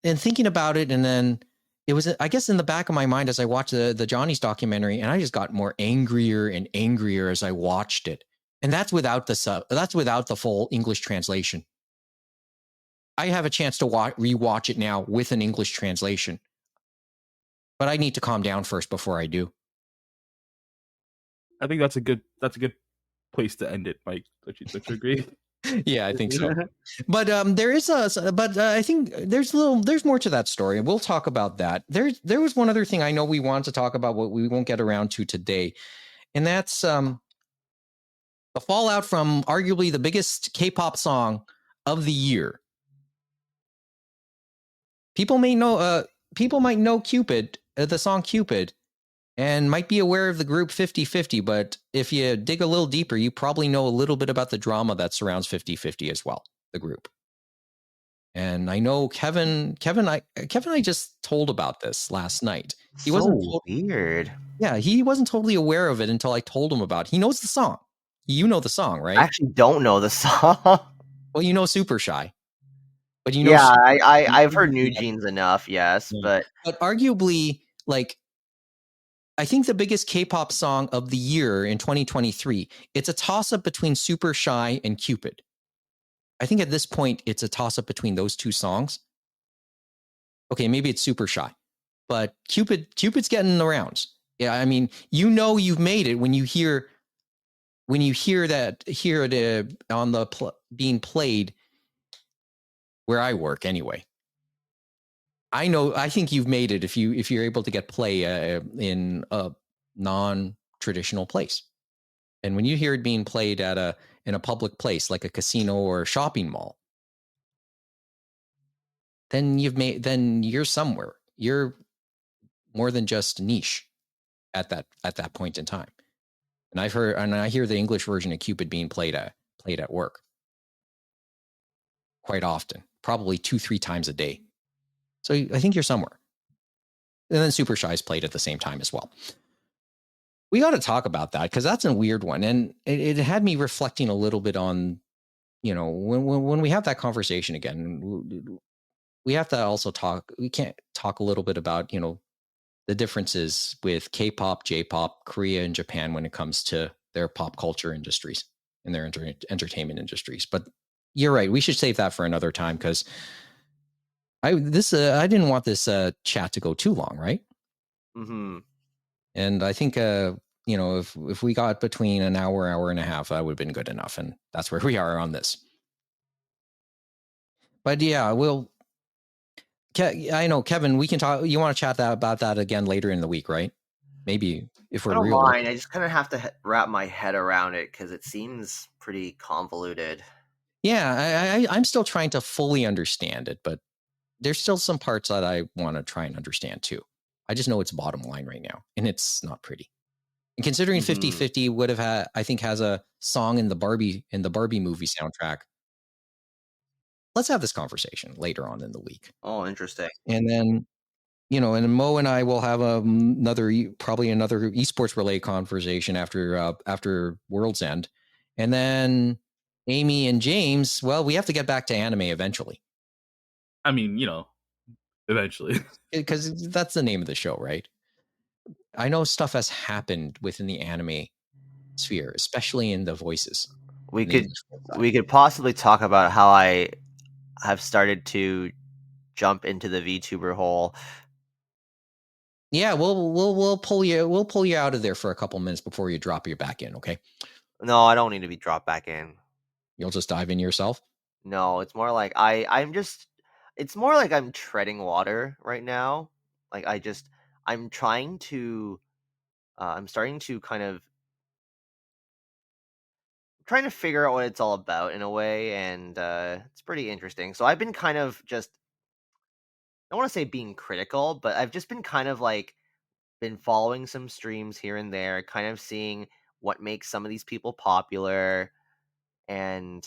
thinking about it, and then it was, I guess, in the back of my mind as I watched the Johnny's documentary, and I just got more angrier and angrier as I watched it. And that's without the full English translation. I have a chance to rewatch it now with an English translation, but I need to calm down first before I do. I think that's a good place to end it, Mike. Don't you agree? Yeah, I think so. But I think there's more to that story, and we'll talk about that. There was one other thing I know we want to talk about, what we won't get around to today, and that's the fallout from arguably the biggest K-pop song of the year. People might know Cupid, the song Cupid, and might be aware of the group 50/50, but if you dig a little deeper, you probably know a little bit about the drama that surrounds 50/50 as well, the group. And I know Kevin, I just told about this last night. He wasn't weird. Yeah, he wasn't totally aware of it until I told him about it. He knows the song. You know the song, right? I actually don't know the song. Well, you know Super Shy. But I've heard New Jeans enough, yes, yeah. But arguably, like, I think the biggest K-pop song of the year in 2023, it's a toss-up between Super Shy and Cupid. I think at this point, it's a toss-up between those two songs. Okay, maybe it's Super Shy, but Cupid's getting the rounds. Yeah, I mean, you've made it when you hear it on the being played where I work anyway. I think you've made it if you're able to get play in a non traditional place. And when you hear it being played in a public place like a casino or a shopping mall, then you're somewhere. You're more than just niche at that point in time. And I hear the English version of Cupid being played at work quite often, probably 2-3 times a day. So I think you're somewhere. And then Super Shy is played at the same time as well. We got to talk about that because that's a weird one. And it had me reflecting a little bit on, when we have that conversation again, we have to also talk. We can't talk a little bit about, the differences with K-pop, J-pop, Korea, and Japan when it comes to their pop culture industries and their entertainment industries. But you're right. We should save that for another time because I didn't want this chat to go too long, right? Mm-hmm. And I think if we got between an hour and a half, that would have been good enough. And that's where we are on this. But yeah, I know, Kevin, we can talk. You want to chat about that again later in the week, right? Maybe if we're I don't real. mind. I just kind of have to wrap my head around it because it seems pretty convoluted. Yeah, I'm still trying to fully understand it, but there's still some parts that I want to try and understand too. I just know it's bottom line right now, and it's not pretty. And considering 50/50 would have had, I think, has a song in the Barbie movie soundtrack. Let's have this conversation later on in the week. Oh, interesting. And then, and Mo and I will have probably another esports relay conversation after World's End. And then Amy and James, well, we have to get back to anime eventually. I mean, eventually. Because that's the name of the show, right? I know stuff has happened within the anime sphere, especially in the voices. We could possibly talk about how I have started to jump into the VTuber hole. Yeah, we'll pull you out of there for a couple minutes before you drop your back in, okay? No, I don't need to be dropped back in. You'll just dive in yourself? No, it's more like it's more like I'm treading water right now. Like I'm trying to I'm starting to trying to figure out what it's all about in a way, and it's pretty interesting. So I've been kind of just, I don't want to say being critical, but I've just been kind of like been following some streams here and there, kind of seeing what makes some of these people popular and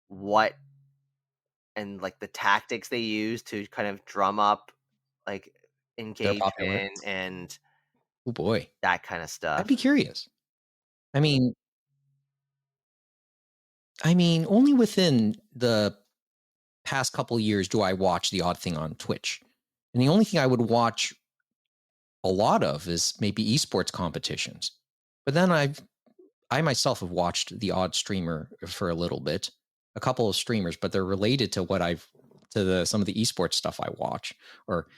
what and like the tactics they use to kind of drum up like engagement and oh boy, that kind of stuff. I'd be curious. I mean, only within the past couple of years do I watch The Odd Thing on Twitch. And the only thing I would watch a lot of is maybe esports competitions. But then I myself have watched The Odd Streamer for a little bit, a couple of streamers, but they're related to some of the esports stuff I watch, or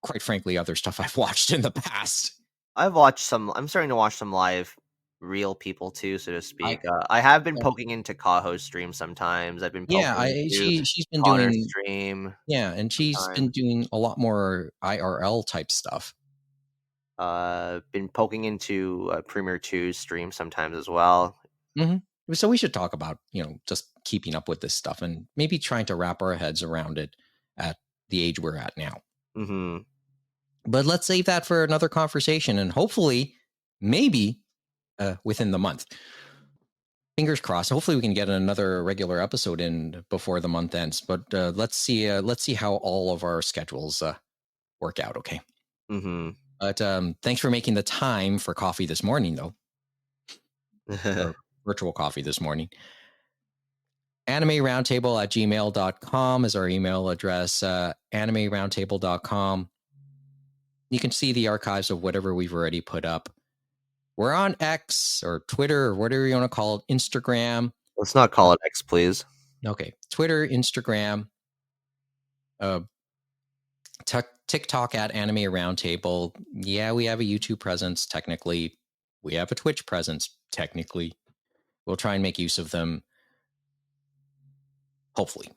quite frankly, other stuff I've watched in the past. I'm starting to watch some live real people too, so to speak. I have been poking into Kaho's stream sometimes. I've been poking she's been Connor's doing stream. Yeah, and she's been doing a lot more IRL type stuff. Been poking into Premier 2's stream sometimes as well. Mm-hmm. So we should talk about, just keeping up with this stuff and maybe trying to wrap our heads around it at the age we're at now. Mm-hmm. But let's save that for another conversation, and hopefully, maybe within the month. Fingers crossed. Hopefully, we can get another regular episode in before the month ends. But let's see how all of our schedules work out. Okay. Mm-hmm. But thanks for making the time for coffee this morning, though. Or virtual coffee this morning. animeroundtable@gmail.com is our email address. animeroundtable.com. You can see the archives of whatever we've already put up. We're on X or Twitter or whatever you want to call it, Instagram. Let's not call it X, please. Okay. Twitter, Instagram, TikTok @Anime Roundtable. Yeah, we have a YouTube presence, technically. We have a Twitch presence, technically. We'll try and make use of them, hopefully.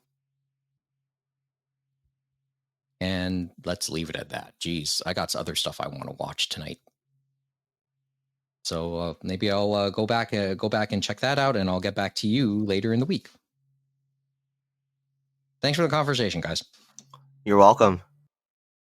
And let's leave it at that. Geez, I got other stuff I want to watch tonight. So maybe I'll go back and check that out, and I'll get back to you later in the week. Thanks for the conversation, guys. You're welcome.